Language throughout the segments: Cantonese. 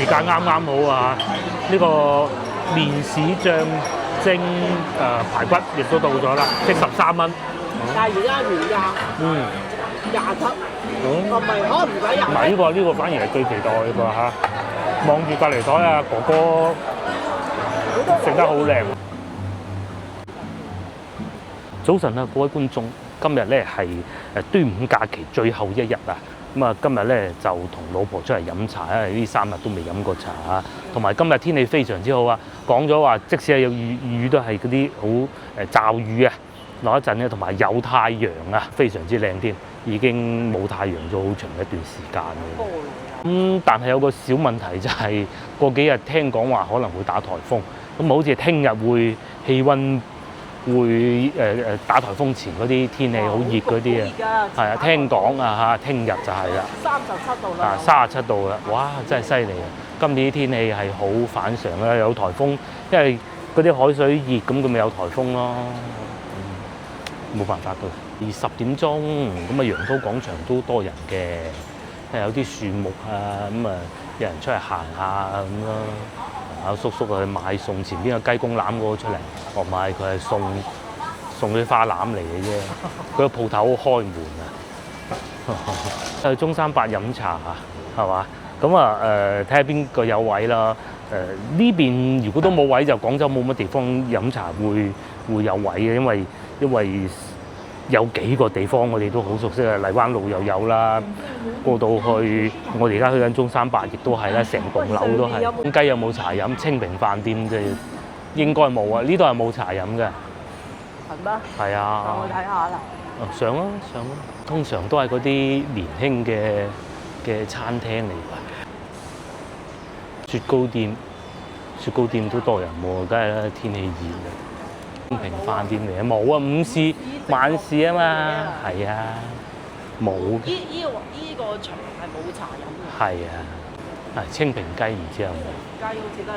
時間啱啱好啊！呢個麵豉醬蒸排骨亦都到咗啦，即13蚊。但係而家原價27，唔係可能唔使唔係呢個反而係最期待嘅噃嚇。望住隔離台啊，哥哥食得好靚。早晨啊，各位觀眾，今日咧係端午假期最後一日啊！咁啊，今日咧就同老婆出嚟飲茶，因為呢3日都未飲過茶啊。同埋今日天氣非常之好啊，講咗話即使係有雨都係嗰啲好驟雨啊，落一陣咧，同埋有太陽啊，非常之靚添。已經冇太陽咗好長一段時間啦。但係有個小問題就係過幾日聽講話可能會打颱風，咁好似聽日會氣温會打颱風前嗰啲天氣好熱嗰啲啊，係啊，聽講啊嚇，聽日就係啦，37度啦，啊37度啦，哇真係犀利啊！今年啲天氣係好反常啦，有颱風，因為嗰啲海水熱，咁佢咪有颱風咯，冇辦法㗎。10點鐘咁啊，楊濤廣場都多人嘅，因為有啲樹木啊，咁啊有人出嚟行下咁咯。有叔叔去買餸，前邊個雞公欖嗰個出嚟，我買佢係送啲花籃嚟嘅啫。佢個鋪頭開門啊！去中山八飲茶啊，係嘛？咁啊睇下邊個有位啦。呢邊如果都冇位，就廣州冇乜地方飲茶會有位嘅，因為有幾個地方我哋都好熟悉啊，荔灣路又有啦，過到去我哋而家去緊中山八，亦都係啦，成棟樓都係。雞有冇茶飲？清平飯店即係應該冇啊，呢度係冇茶飲嘅。係咩？係啊。上去睇下啦。上啦上啦，通常都係嗰啲年輕嘅餐廳嚟㗎。雪糕店都多人喎，梗係啦，天氣熱啊。清平飯店嚟啊，冇啊，午市晚市啊嘛，係啊，冇。依個場係冇茶飲嘅。係啊，係清平雞唔知有冇？雞好似都係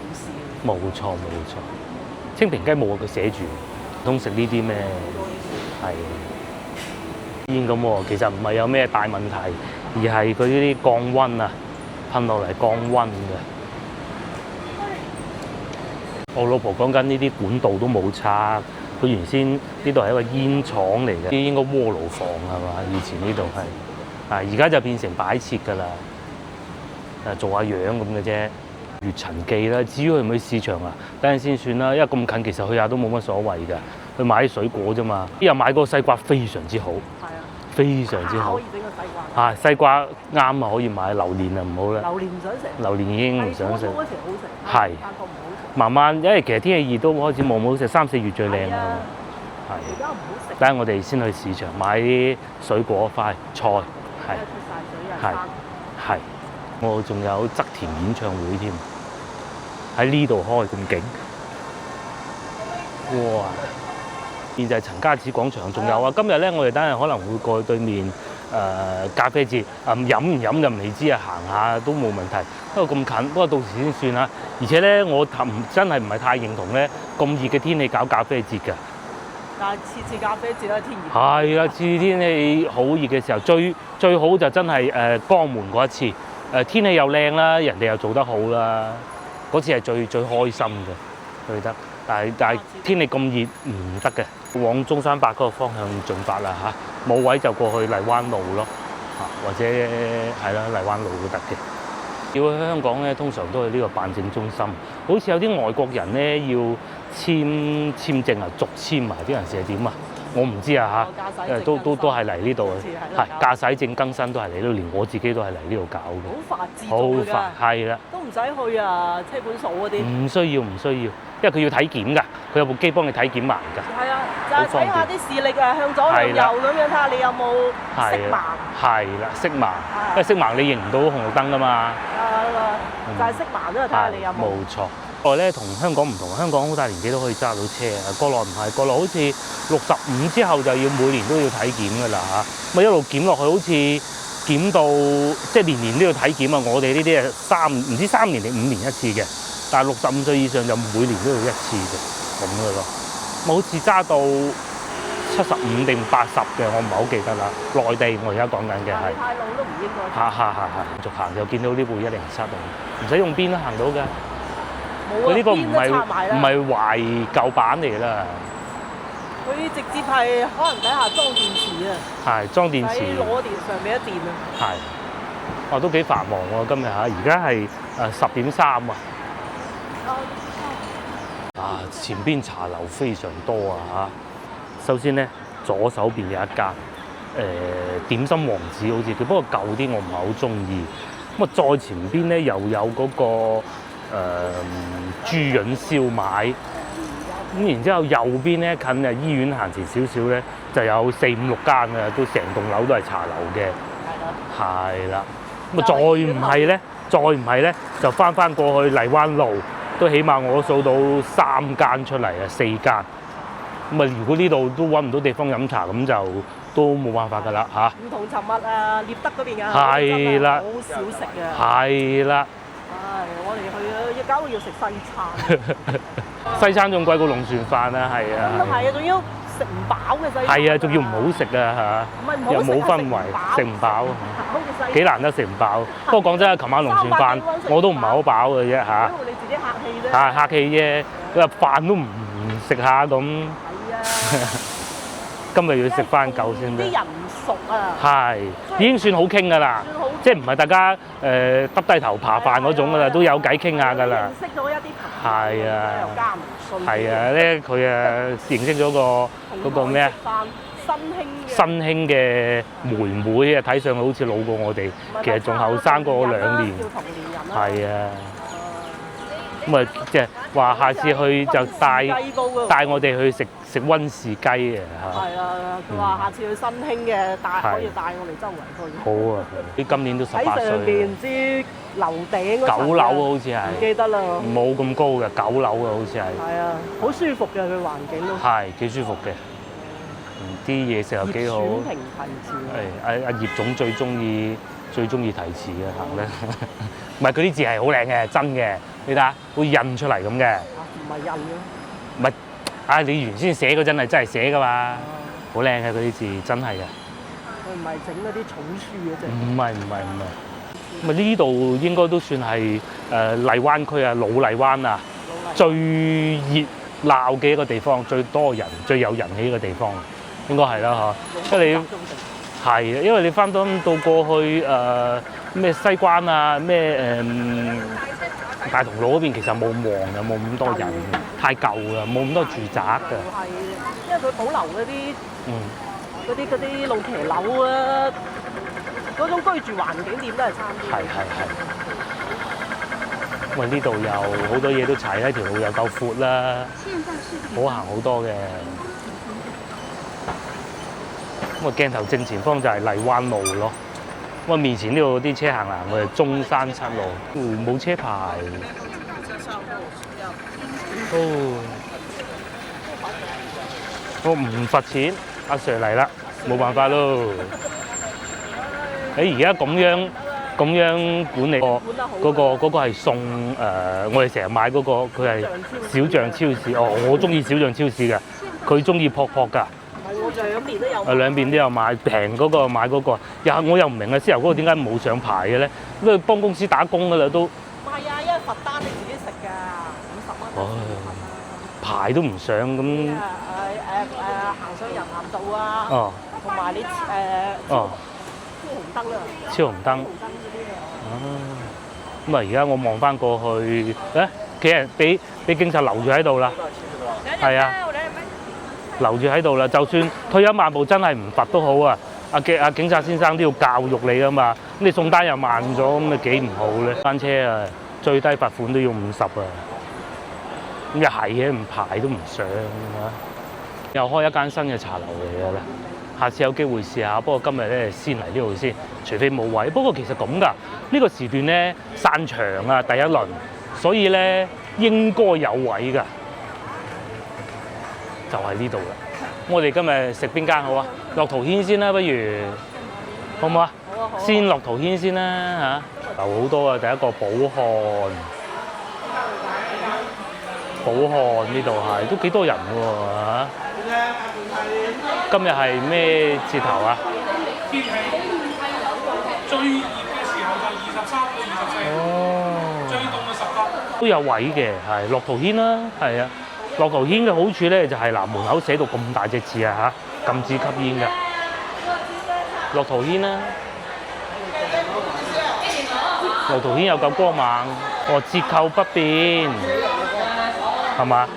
午市。冇錯，清平雞冇啊，佢寫住，唔通食呢啲咩？係煙咁喎，其實唔係有咩大問題，而係佢呢啲降溫啊，噴落嚟降溫嘅。我老婆講緊呢啲管道都冇拆，佢原先呢度係一個煙廠嚟嘅，啲應該鍋爐房係嘛？以前呢度係，而家就變成擺設㗎啦，做下樣咁嘅啫。越陳記啦，至於去唔去市場啊？等陣先算啦，因為咁近其實去下都冇乜所謂㗎，去買啲水果啫嘛。呢日買嗰個西瓜非常之好，係啊，非常之好。可以整個西瓜。西瓜啱啊，可以買。榴蓮啊唔好啦，榴蓮唔想食。榴蓮已經唔想食。嗰時好食。係。慢慢，因為其實天氣熱都開始冇好食，3、4月最靚啦。係。而家唔好食。等下我哋先去市場買啲水果快菜，係。出晒水啊！係。我仲有側田演唱會添，喺呢度開咁勁，哇！現就係陳家祠廣場，仲有啊！今日咧，我哋等陣可能會過去對面咖啡節，飲唔飲就未知啊，行下都冇問題。不過咁近，不過到時先算啦。而且咧，我真係唔係太認同咧咁熱嘅天氣搞咖啡節㗎。但係次咖啡節都係天熱。係啦，次天氣好熱嘅時候，最好就真係江門嗰一次。天氣又靚啦，人哋又做得好啦，嗰次係最開心嘅，去得。但係天氣咁熱唔得嘅，往中山八嗰個方向進發啦嚇，冇位就過去荔灣路咯，或者係啦，荔灣路都得嘅。要去香港咧，通常都係呢個辦證中心，好似有啲外國人咧要簽證啊，續簽埋啲人士係點啊？我唔知啊嚇，都係嚟呢度嘅，係駕駛證更新都係嚟呢度，連我自己都係嚟呢度搞嘅。好快，係啦，都唔使去車本數嗰啲。唔需要，因為佢要體檢㗎，佢有部機幫你體檢埋㗎。係啊，就係睇下啲視力啊，向左向右咁樣睇下你有冇色盲。係啦，色盲，因為色盲你認唔到紅綠燈㗎嘛。就係色盲都係睇下你有冇。冇錯。國內咧同香港唔同，香港好大年紀都可以揸到車啊。國內唔係，國內好似65之後就要每年都要體檢㗎啦嚇。咁一路檢落去，好似檢到即係年年都要體檢啊。我哋呢啲係唔知3年定5年一次嘅，但係65歲以上就每年都要一次嘅咁嘅咯。好似揸到75定80嘅，我唔係好記得啦。內地我而家講緊嘅係。太老都唔應該。逐行就見到呢部107啊，唔使用邊都行到㗎。冇啊，佢呢個唔邊都拆埋啦。係懷舊版嚟啦，佢直接係可能底下裝電池啊。係裝電池。喺攞電上面一電啊。係，都幾繁忙喎今日嚇，而家係10點3啊。前邊茶樓非常多啊嚇。首先咧，左手邊有一間點心王子好似叫，不過舊啲我唔係好中意。咁啊，再前邊咧又有嗰個豬潤燒賣。咁然之後右邊咧近醫院行前少少咧，就有4、5、6間啊，都成棟樓都係茶樓嘅。係啦。咁啊，再唔係咧，就翻過去荔灣路，都起碼我數到3間出嚟啊，4間。咁啊，如果呢度都揾唔到地方飲茶，咁就都冇辦法㗎啦嚇。唔同尋日啊，獵德嗰邊啊，係啦，好少食啊。係啦。我哋去啊，搞到要食西餐。西餐仲貴過龍船飯啊，係啊。咁係啊，仲要食唔飽嘅西餐。係啊，仲要唔好食啊嚇，又冇氛圍，食唔飽，幾難得食唔飽。不過講真啊，琴晚龍船飯我都唔係好飽嘅啫嚇。因為你自己客氣啫。客氣啫，佢話飯都唔食下咁。係啊。今日要食翻夠先得。啲人唔熟啊。係，已經算好傾㗎啦，即係唔係大家耷低頭扒飯嗰種㗎啦，都有偈傾下㗎啦。認識咗一啲朋友。係啊。又加唔信。係啊，咧佢認識咗嗰個咩啊？新興嘅妹妹啊，睇上去好似老過我哋，其實仲後生過我2年。係啊。咁啊，即係話下次去就帶我哋去食溫氏雞啊嚇。係啊，佢話下次去新興嘅可以帶我哋周圍去。好啊，啲今年都18歲。喺上邊唔知樓頂嗰層。9樓好似係。唔記得啦。冇咁高嘅9樓啊，好似係。係啊，好舒服嘅佢環境都。係幾舒服嘅。啲嘢食又幾好。葉選平提詞。阿葉總最中意提詞嘅行咧，唔係佢啲字係好靚嘅，真嘅，你睇下，好似印出嚟咁嘅。唔係印嘅。唔係，你原先寫嗰陣係真係寫㗎嘛，好靚嘅嗰啲字，真係嘅。佢唔係整嗰啲草書嘅啫。唔係。咁啊呢度應該都算係荔灣區啊，老荔灣啊，最熱鬧嘅一個地方，最多人、最有人氣嘅地方，應該係啦嚇。因為你係，因為你翻到過去咩西關啊，咩大同路嗰邊其實冇旺嘅，冇咁多人，太舊啦，冇咁多住宅㗎。係，因為佢保留嗰啲老騎樓啊，嗰種居住環境點都係差啲。係。因為呢度又好多嘢都齊啦，條路又夠闊啦，好行好多嘅。咁啊鏡頭正前方就係荔灣路咯。咁啊面前呢度啲車行我哋中山7路，冇車牌。我唔罰錢，阿 Sir 嚟啦，冇辦法咯。而家咁樣管理嗰個係送我哋成日買嗰個，佢係小象超市。我中意小象超市嘅，佢中意撲㗎。我兩邊都有。兩邊都有買，平嗰個買嗰個。我又唔明啊，豉油嗰個點解冇上牌嘅咧？因為幫公司打工㗎啦都。唔係啊，因為罰單你自己食㗎，50蚊。牌都唔上咁。行上人行道啊。同埋你超紅燈啦。超紅燈。咁啊！而家我望翻過去，幾日俾警察留住喺度啦。係啊。留住喺度啦，就算退一萬步真係唔罰都好啊！阿警察先生都要教育你噶嘛，咁你送單又慢咗，咁你幾唔好咧？單車啊，最低罰款都要50啊！咁又係嘅，唔排都唔上啊！又開一間新嘅茶樓嚟㗎啦，下次有機會試下。不過今日咧先嚟呢度先，除非冇位。不過其實咁㗎，呢個時段咧散場啊，第一輪，所以咧應該有位㗎。就係呢度啦。我哋今日食邊間好啊？樂陶軒先啦，不如好唔好啊？好。先樂陶軒先啦嚇。有好多啊，第一個寶漢呢度係都幾多人喎嚇。今日係咩節頭啊？天氣最熱嘅時候就23到24，哦，最凍嘅18。都有位嘅，係樂圖軒啦，係啊。樂圖軒嘅好處咧就係嗱，門口寫到咁大隻字啊嚇，禁止吸煙嘅。樂圖軒啦，樂圖軒有嚿光猛，折扣不變，係嘛？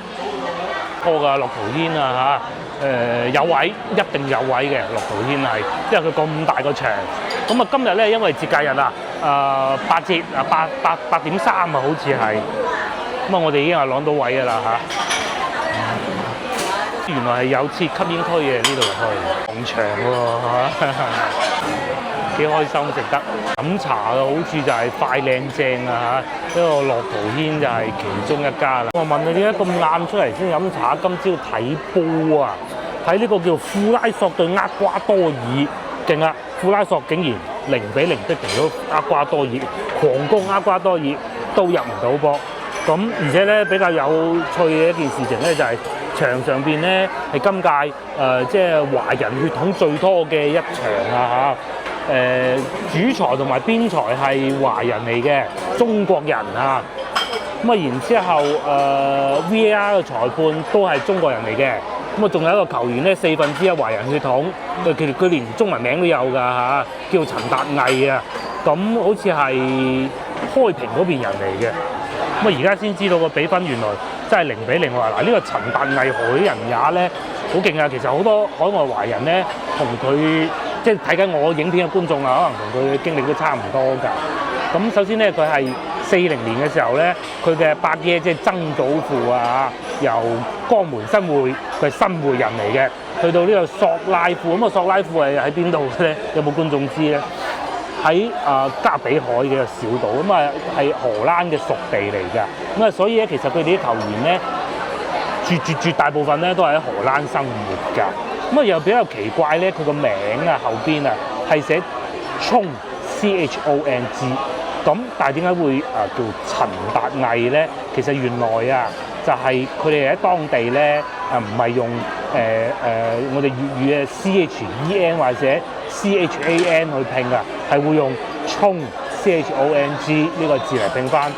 多㗎樂圖軒啊嚇，有位一定有位嘅樂圖軒係，因為佢咁大個場。咁啊今日咧因為節假日啊，8折啊8.3啊好似係，咁啊我哋已經係攞到位㗎啦嚇。原來係有設吸煙區嘅呢度去，農場喎幾開心食得。飲茶嘅好處就係快靚正啊嚇，呢個樂圖軒就係其中一家啦。我問你點解咁晏出嚟先飲茶？今朝睇波啊，睇呢個叫富拉索對厄瓜多爾，勁啊！富拉索竟然0-0逼平咗厄瓜多爾，狂攻厄瓜多爾都入唔到波。咁而且咧比較有趣嘅一件事情咧就係、場上邊咧係今屆即係華人血統最多嘅一場啊嚇！主裁同埋邊裁係華人嚟嘅中國人啊，咁啊然之後VAR 嘅裁判都係中國人嚟嘅，咁啊仲有一個球員咧1/4華人血統，佢連中文名都有㗎嚇，叫陳達毅啊，咁好似係開平嗰邊人嚟嘅。咁啊而家先知道個比分原來真係0-0喎！嗱，呢個陳達毅何人也咧好勁啊！其實好多海外華人咧同佢即係睇緊我影片嘅觀眾啊，可能同佢經歷都差唔多㗎。咁首先咧，佢係40年嘅時候咧，佢嘅伯爺即係曾祖父啊，由江門新會，佢係新會人嚟嘅，去到呢個索拉庫。咁啊，索拉庫係喺邊度咧？有冇觀眾知咧？喺加比海嘅小島，咁啊係荷蘭嘅屬地嚟㗎，咁啊所以咧其實佢哋啲球員咧絕大部分咧都係喺荷蘭生活㗎，咁啊又比較奇怪咧，佢個名啊後邊啊係寫聰 CHONG， 咁但係點解會叫陳達毅咧？其實原來啊就係佢哋喺當地咧唔係用我哋粵語嘅 CHEN 或者 CHAN 去拼㗎，係會用聰 CHONG 呢個字嚟拼翻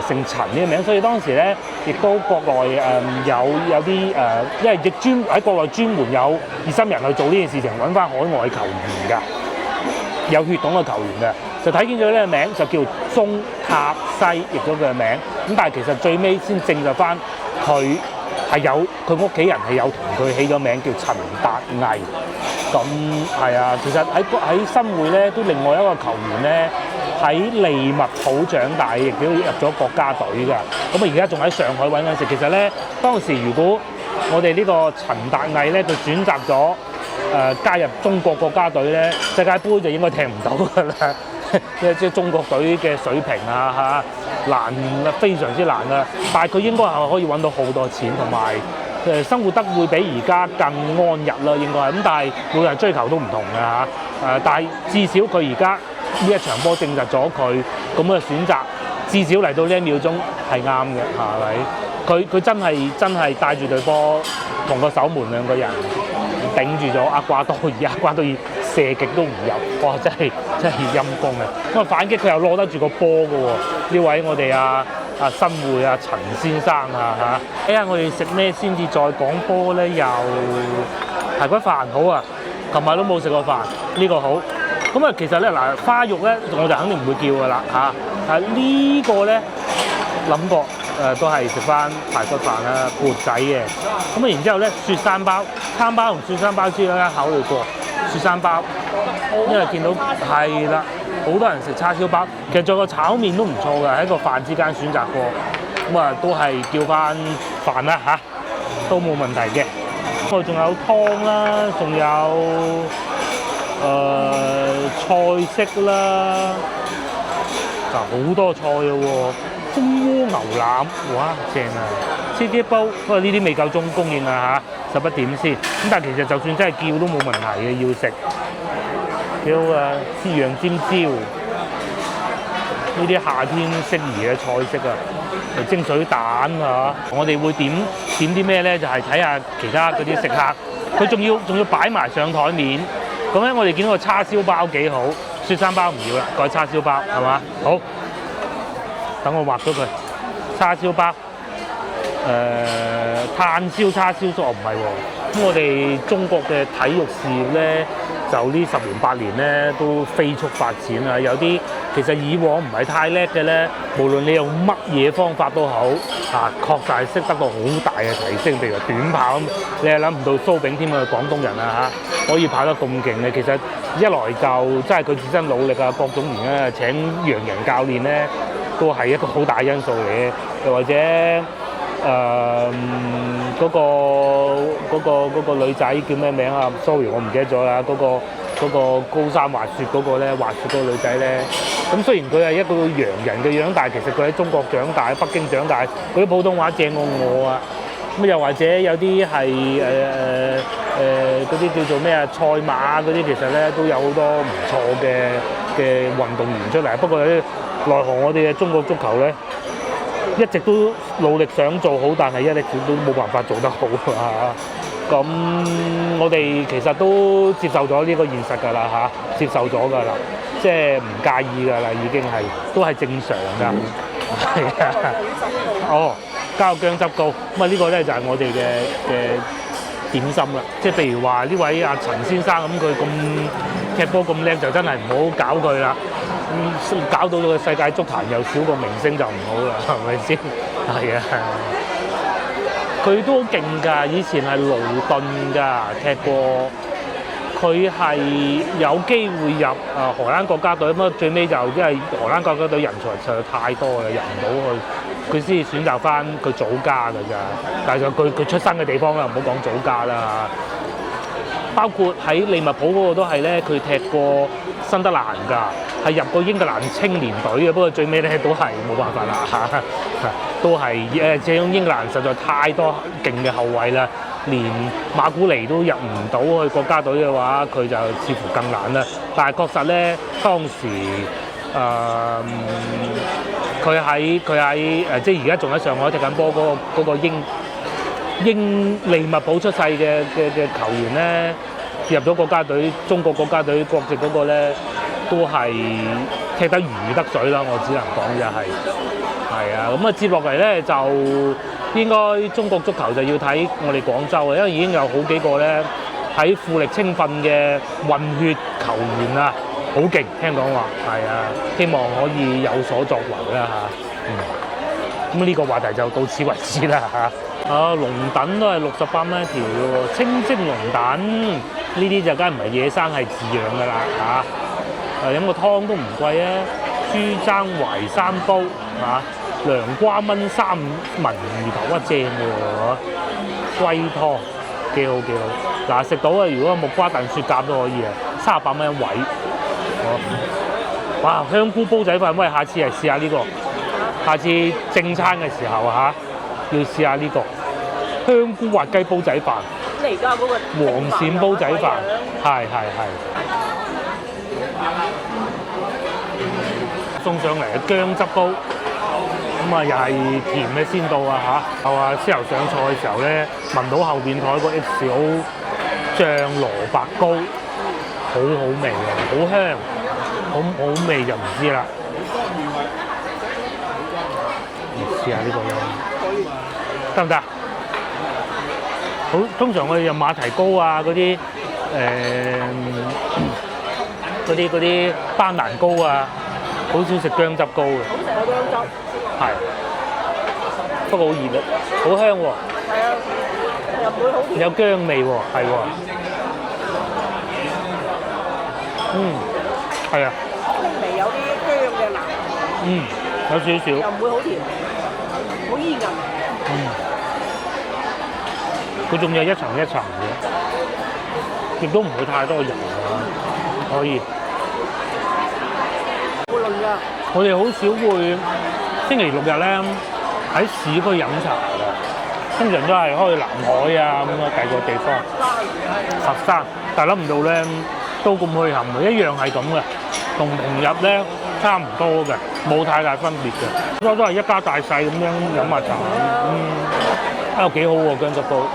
姓陳呢個名，所以當時咧亦都國內有啲因為亦喺國內專門有熱心人去做呢件事情，揾翻海外球員㗎，有血統嘅球員嘅，就睇見咗呢個名就叫鍾塔西，譯咗佢嘅名，咁但係其實最尾先證實翻佢係有佢屋企人係有同佢起咗名叫陳達毅。咁係啊，其實喺新會咧都另外一個球員咧喺利物浦長大，亦都入咗國家隊㗎。咁啊而家仲喺上海揾緊食。其實咧當時如果我哋呢個陳達毅咧佢選擇咗加入中國國家隊咧，世界盃就應該踢唔到㗎啦。即係中國隊嘅水平啊嚇難啊，非常之難啊。但係佢應該係可以揾到好多錢同埋。生活得會比而家更安逸啦，應該係咁，但係每個人追求都唔同嘅嚇。但係至少佢而家呢一場波證實咗佢咁嘅選擇，至少嚟到呢1秒鐘係啱嘅，係咪？佢真係帶住隊波同個守門兩個人頂住咗厄瓜多爾，厄瓜多爾射極都唔入，哇！真係陰功嘅。咁啊反擊佢又攞得住個波嘅喎，呢位我哋新會陳先生啊嚇，睇下我哋食咩先至再講波咧？又排骨飯好啊，琴日都冇食過飯，呢個好。咁啊其實咧嗱，花肉咧我就肯定唔會叫噶啦嚇。呢個咧諗過都係食翻排骨飯啦，缽仔嘅。咁啊然之後咧雪山包，餐包同雪山包之間考慮過雪山包，因為見到係啦。好多人食叉燒包，其實仲有個炒麵都唔錯嘅，喺個飯之間選擇過，咁啊都係叫翻飯啦嚇，都冇問題嘅。咁啊仲有湯啦，仲有菜式啦，好多菜嘅喎，蜂窩牛腩，哇正啊！車爹煲，不過呢啲未夠鐘供應啊嚇，11點先。咁但係其實就算真係叫都冇問題嘅，要食。叫滋養尖椒，呢啲夏天適宜嘅菜式啊，蒸水蛋啊，我哋會點啲咩咧？就係睇下其他嗰啲食客，佢仲要擺埋上台面。咁咧，我哋見到個叉燒包幾好，雪山包唔要啦，改叉燒包係嘛？好，等我畫咗佢叉燒包。炭燒叉燒酥唔係喎，咁我哋中國嘅體育事業咧，就呢10年8年咧都飛速發展啦。有啲其實以往唔係太叻嘅咧，無論你用乜嘢方法都好，確實係識得個好大嘅提升。譬如話短跑，你係諗唔到蘇炳添啊，廣東人啊可以跑得咁勁嘅。其實一來就真係佢自身努力啊，各種原因啊，請洋人教練咧都係一個好大因素嚟嘅，又或者。嗰個女仔叫咩名啊 ？sorry， 我唔記得咗啦。嗰個高山滑雪嗰個咧，滑雪嗰個女仔咧。咁雖然佢係一個洋人嘅樣，但係其實佢喺中國長大，喺北京長大，佢啲普通話正過我啊。咁又或者有啲係嗰啲叫做咩啊？賽馬嗰啲其實咧都有好多唔錯嘅運動員出嚟。不過咧，奈何我哋嘅中國足球咧。一直都努力想做好，但係一直都冇辦法做得好啊！咁我哋其實都接受咗呢個現實㗎啦接受咗㗎啦，即係唔介意㗎啦，已經係都係正常㗎。係啊，哦，加個薑汁糕，咁呢個咧就係我哋嘅點心啦。即係譬如話呢位阿陳先生咁，佢咁踢波咁叻，就真係唔好搞佢啦。搞到個世界足壇又少個明星就唔好啦，係咪先？係啊，佢都好勁㗎，以前係勞頓㗎踢過，佢係有機會入荷蘭國家隊，咁最尾就因為荷蘭國家隊人才實在太多啦，入唔到去，佢先至選擇翻佢祖家㗎咋。但係就佢出生嘅地方啦，唔好講祖家啦。包括喺利物浦嗰個都係咧，佢踢過新德蘭㗎，係入過英格蘭青年隊嘅。不過最尾咧都係冇辦法啦都係這種英格蘭實在太多勁嘅後衞啦，連馬古尼都入唔到去國家隊嘅話，佢就似乎更難啦。但係確實咧，當時佢喺即係而家仲喺上海踢緊波嗰個英利物浦出世嘅球員咧，入咗國家隊，中國國家隊國籍嗰個咧，都係踢得如魚得水啦。我只能講就係啊。咁接落嚟咧，就應該中國足球就要睇我哋廣州啊，因為已經有好幾個咧喺富力青訓嘅混血球員啊，好勁，聽講話係啊，希望可以有所作為啦咁呢個話題就到此為止啦龍躉都係68蚊一條喎，清蒸龍躉呢啲就梗係唔係野生，係自養㗎啦飲個湯都唔貴啊，豬踭淮山煲涼瓜炆三文魚頭正喎龜湯幾好嗱，食到啊！如果木瓜燉雪蛤都可以38蚊一位哇！香菇煲仔飯，喂，下次係試下呢個。下次正餐嘅時候要試下呢個香菇滑雞煲仔飯。你而家嗰個黃鱔煲仔飯，係。送上嚟嘅薑汁煲，咁又係甜嘅先到之後上菜嘅時候咧，聞到後邊台個 XO 醬蘿蔔糕，好好味好香，好味就唔知啦。試下呢個咯，得唔得？好，通常我哋用馬蹄糕啊，嗰啲班蘭糕啊，好少食薑汁糕嘅。好食啊薑汁。係，不過好熱啊，好香喎。係啊，又唔會好甜。有薑味喎，係喎。係啊。輕微有啲薑嘅辣。有少少。又唔會好甜。好煙韌，佢仲有一層一層嘅，亦都唔會太多油可以。會輪㗎。我哋好少會星期六日咧喺市區飲茶㗎，通常都係開南海啊咁啊第二個地方。佛山，但係諗唔到咧都咁墟冚，一樣係咁嘅，同平日咧差唔多嘅，冇太大分別嘅，都係一家大細咁樣飲下茶。啊幾好喎薑汁煲。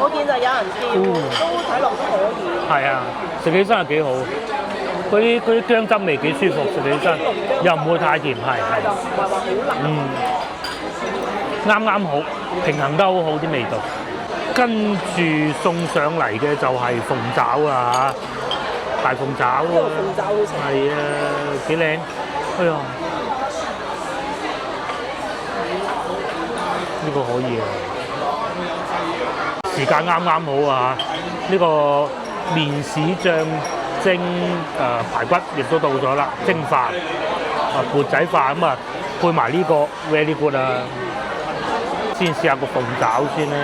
我見就有人叫，都睇落都可以。係啊，食起身係幾好。嗰啲薑汁味幾舒服，食起身又唔會太甜，係。就唔係話好辣。啱啱好，平衡得好好啲味道。跟住送上嚟嘅就係鳳爪啊，大鳳爪喎。鳳爪好食。係啊，幾靚。哎呀，呢個可以啊。時間啱啱好啊！呢個麵豉醬蒸排骨亦都到咗啦，蒸飯缽仔飯咁啊，配埋呢個 very good 啊！先試下個鳳爪先啦，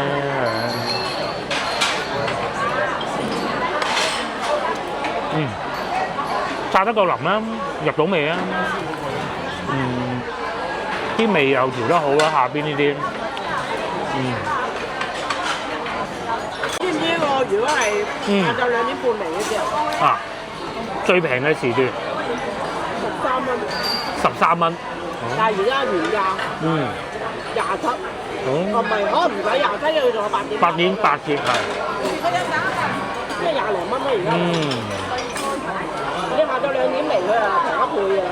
炸得夠腍啦，入到味啊！啲味又調得好啦，下邊呢啲，知唔知呢個如果係晏晝2點半嚟嘅啫？啊，最平嘅時段13蚊。13蚊。但係而家原價27。唔係，可能唔使27，因為佢仲有8點8折係。即係20零蚊啦而家。你下晝2點嚟佢啊平1倍嘅。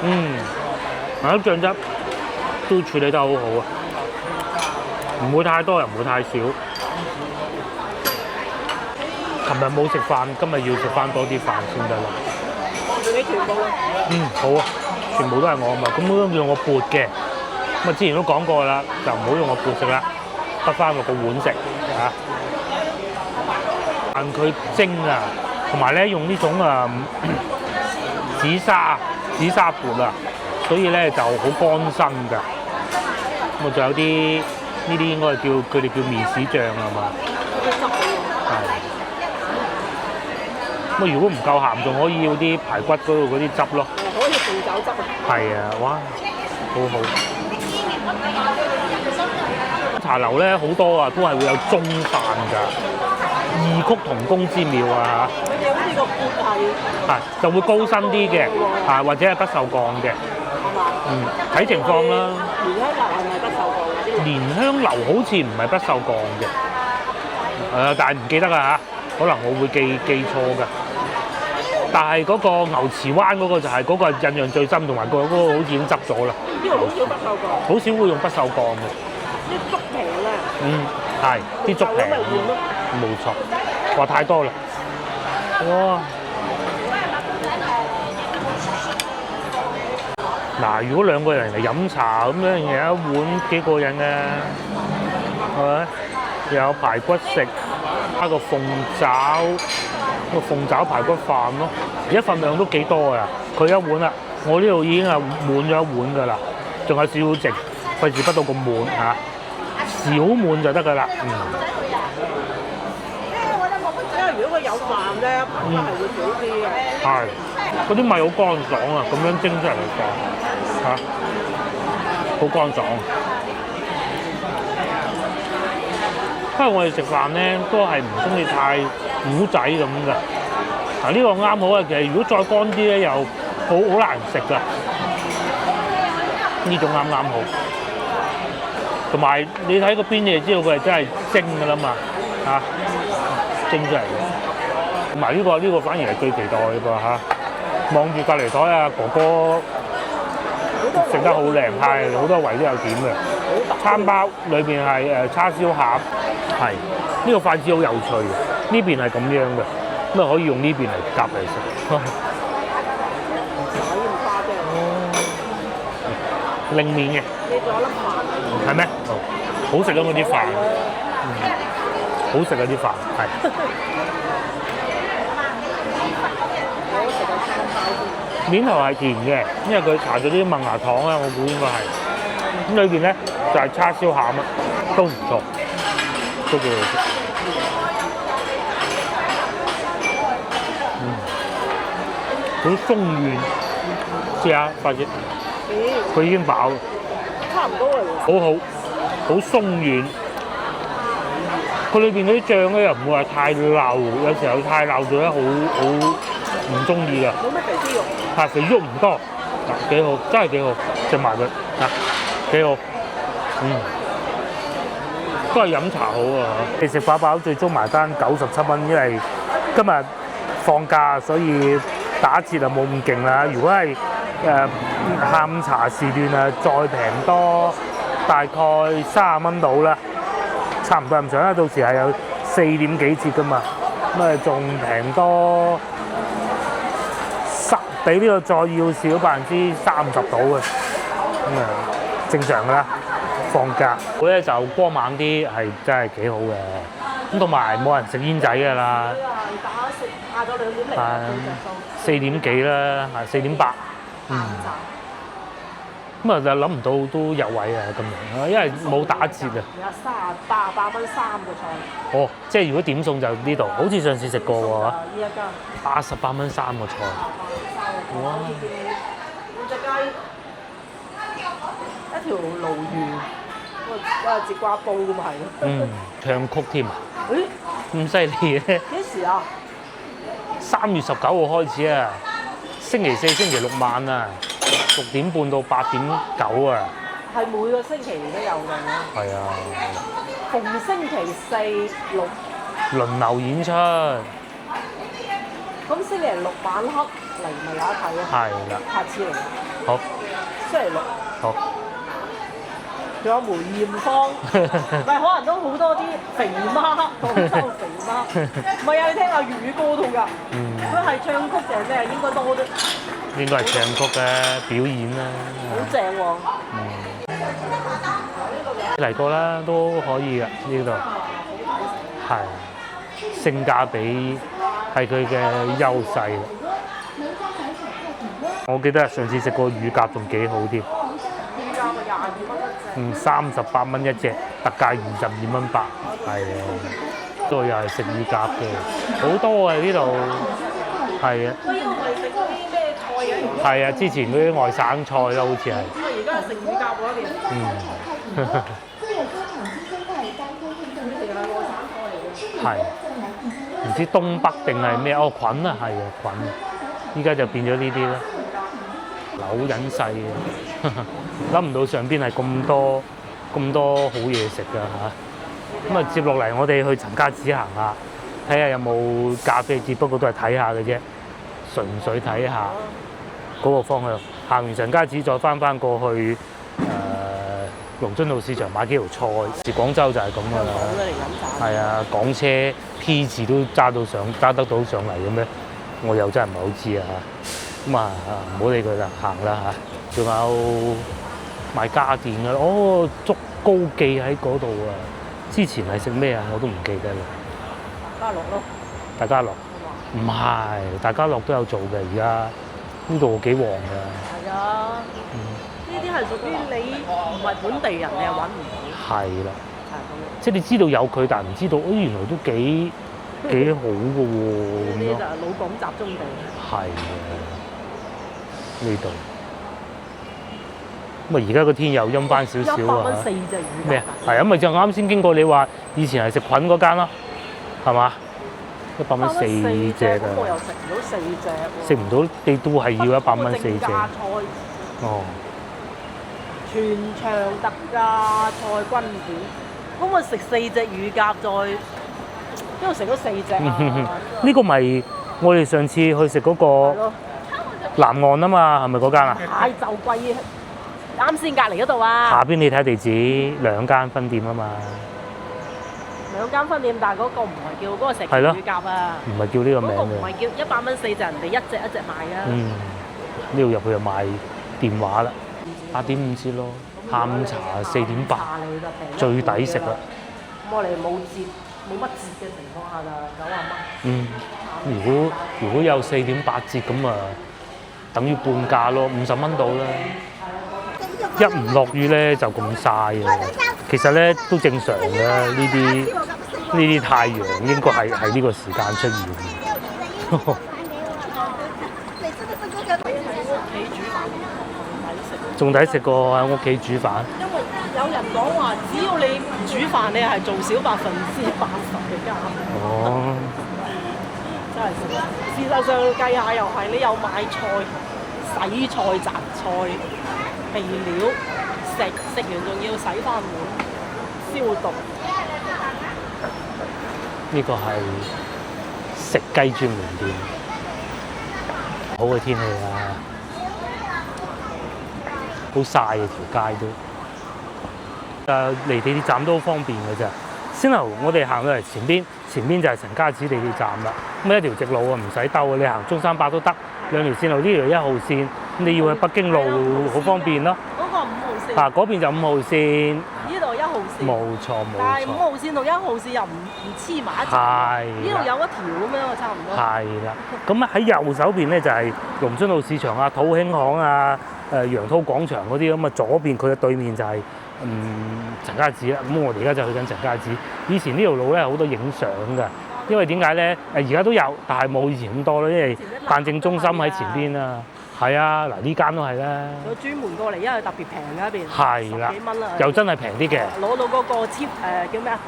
啲醬汁都處理得好好啊，唔會太多又唔會太少。琴日冇食飯，今日要食翻多啲飯先得啦。你全部啦。好啊，全部都係我啊嘛，咁都要我撥嘅。咁啊之前都講過啦，就唔好用我撥食啦，得翻落個碗食嚇。但佢蒸啊，同埋咧用呢種紫砂缽啊，所以咧就好乾身㗎。咁啊仲有啲呢啲應該係佢哋叫麵豉醬係嘛？係。咁如果唔夠鹹，仲可以要啲排骨嗰度嗰啲汁咯。可以鳳爪汁啊。係啊，哇，好好。茶樓咧好多啊，都係會有中飯㗎，異曲同工之妙啊嚇。佢哋好似個缽係就會高身啲嘅，或者係不鏽鋼嘅。睇情況啦。蓮香樓係咪不鏽鋼嘅？蓮香樓好似唔係不鏽鋼嘅，但係唔記得啊嚇，可能我會記錯㗎。但係嗰個牛池灣嗰個就係嗰個印象最深，同埋嗰個好似已經執咗啦。呢個好少不鏽鋼。好少會用不鏽鋼嘅。啲竹皮啊。係啲竹皮。冇錯，話太多啦。哇！嗱，如果2個人嚟飲茶咁樣，有一碗幾過癮嘅，係咪？又有排骨食，加個鳳爪排骨飯咯，而家份量都幾多啊！佢一碗啦，我呢度已經係滿咗一碗㗎啦，仲有少少剩，費事不到咁滿嚇，少滿就得㗎啦。因為如果佢有飯咧，排骨係會少啲嘅。係，嗰啲米好乾爽啊，咁樣蒸出嚟嘅飯嚇，好乾爽。不過我哋食飯咧都係唔中意太糊仔咁㗎。嗱呢個啱好啊，其實如果再乾啲咧又好難食㗎。呢種啱啱好。同埋你睇個邊你就知道佢係真係蒸㗎啦嘛嚇，蒸出嚟嘅。同埋呢個反而係最期待嘅噃嚇。望住隔離台啊，哥哥食得好靚，係好多位都有點嘅。餐包裏邊係叉燒餡，係呢個筷子好有趣嘅，呢邊係咁樣嘅，咁啊可以用呢邊嚟夾嚟食。另面嘅。你仲有粒飯？係咩？好食啊！嗰啲飯，好食啊！啲飯係。面頭係甜嘅，因為佢搽咗啲麥芽糖啦，我估應該係。咁裏邊咧就係叉燒餡啊，都唔錯，都幾好食。好鬆軟，試下快啲。佢已經飽啦。差唔多嚟喎。好好，好鬆軟。佢裏邊嗰啲醬咧又唔會話太流，有時候太流咗咧好唔中意㗎。冇乜肥豬肉。係肥肉唔多，幾好，真係幾好，食埋佢幾好，都係飲茶好啊！你食飽飽最終埋單97蚊，因為今日放假，所以打折就冇咁勁啦。如果係下午茶時段啊，再平多大概30蚊到啦，差唔多咁上下。到時係有4點幾折㗎嘛，咁啊仲平多比呢個再要少30%到嘅，咁啊正常㗎啦。放假我咧就光猛啲，係真係幾好嘅。咁同埋冇人食煙仔㗎啦。下咗2點嚟。4點幾啦，4點8。咁啊就諗唔到都有位啊咁樣，因為冇打折啊。而家88蚊3個菜。哦，即係如果點餸就呢度，好似上次食過喎。呢一間。88蚊3個菜。哇！半隻雞，一條鱸魚，節瓜煲咁係咯。唱曲添啊！誒，咁犀利嘅？幾時啊？3月19號開始啊，星期4、星期6晚啊，6點半到8點9啊。係每個星期都有嘅。係啊。逢星期4、6輪流演出。咁星期6晚黑嚟咪有得睇咯。係啦。下次嚟。好。星期6。好。仲有梅艷芳，唔係可能都好多啲肥媽，廣州肥媽。唔係啊，你聽下粵語歌都㗎。佢係唱曲定係咩？應該多啲。應該係唱曲嘅表演啦。好正喎。嚟過啦，都可以㗎呢度。係。性價比係佢嘅優勢。我記得上次食過乳鴿仲幾好添。38蚊一隻，特價22蚊8，係啊，都又係食乳鴿嘅，好多啊呢度，係啊。呢個係食嗰啲咩菜嘅？係啊，之前嗰啲外省菜啦，好似係。而家係食乳鴿嗰邊。係。唔知東北定係咩？哦，菌啊，係啊，菌。依家就變咗呢啲啦。好隱世嘅，諗唔到上邊係咁多好嘢食㗎嚇。咁啊，接落嚟我哋去陳家祠行下，睇下有冇咖啡節，不過都係睇下嘅啫，純粹睇下嗰個方向。行完陳家祠再翻過去龍津路市場買幾條菜。廣州就係咁㗎啦。係啊，港車 P 字都揸得到上嚟嘅咩？我又真係唔係好知啊嚇。咁啊，唔好理佢啦，行啦嚇。仲有賣家電嘅，哦，竹高記喺嗰度啊。之前係食咩啊？我都唔記得啦。大家樂咯。大家樂？唔係，大家樂都有做嘅，而家呢度幾旺㗎。係啊。呢啲係屬於你唔係本地人，你係揾唔到。係啦。係咁。即係你知道有佢，但係唔知道，原來都幾好嘅喎。呢啲就係老港集中地。係啊。呢度咁啊！而家個天又陰翻少少啊！100蚊4隻魚咩啊？係啊，咪就啱先經過你話以前係食菌嗰間咯，係嘛？100蚊4隻啊！我又食唔到4隻喎。食唔到，你都係要100蚊4隻。哦。全場特價菜軍點，可唔可以食4隻乳鴿再？因為食咗4隻啊！呢個咪我哋上次去食嗰個。南岸啊嘛，係咪嗰間啊？係就貴，啱先隔離嗰度啊。下邊你睇地址，2間分店啊嘛。2間分店，但係嗰個唔係叫嗰個食乳鴿啊。唔係叫呢個名嘅。嗰個唔係叫100蚊4隻，人哋一隻賣啊。呢度入去就賣電話啦，8點5折咯。下午茶4點8，最抵食啦。咁我哋冇乜折嘅情況下就90蚊。如果有4點8折咁啊，等於半價咯，50蚊到啦。一唔落雨咧就咁曬啊！其實咧都正常嘅，呢啲太陽應該係呢個時間出現。仲抵食過喺屋企煮飯。因為有人講話，只要你唔煮飯，你係做少80%嘅家。哦，真係食。事實上計下又係，你又買菜、洗菜、摘菜、備料，食完仲要洗翻碗、消毒。呢個係食雞專門店，好嘅天氣啊，好曬啊條街都。離地鐵站都好方便嘅咋。先頭我哋行到嚟前邊就係陳家祠地鐵站啦。咁一條直路啊，唔使兜啊，你行中山八都得。兩條線路，呢條1號線，你要去北京路好方便咯。嗰個5號線。啊，嗰邊就5號線。呢度1號線。冇錯。但係5號線同1號線又唔黐埋一齊。係。呢度有一條咁樣啊，差唔多。係啦。咁喺右手邊咧就係龍津路市場啊、土興巷啊、楊濤廣場嗰啲咁啊，左邊佢嘅對面就係陳家祠啦。咁我哋而家就去緊陳家祠。以前呢條路咧好多影相㗎。因為點解咧？而家都有，但係冇以前咁多咯。因為辦證中心喺前邊啊。係啊，嗱呢間都係啦。有專門過嚟，因為特別平嘅一邊。係啦。10幾蚊啦。又真係平啲嘅。攞到嗰個叫咩啊？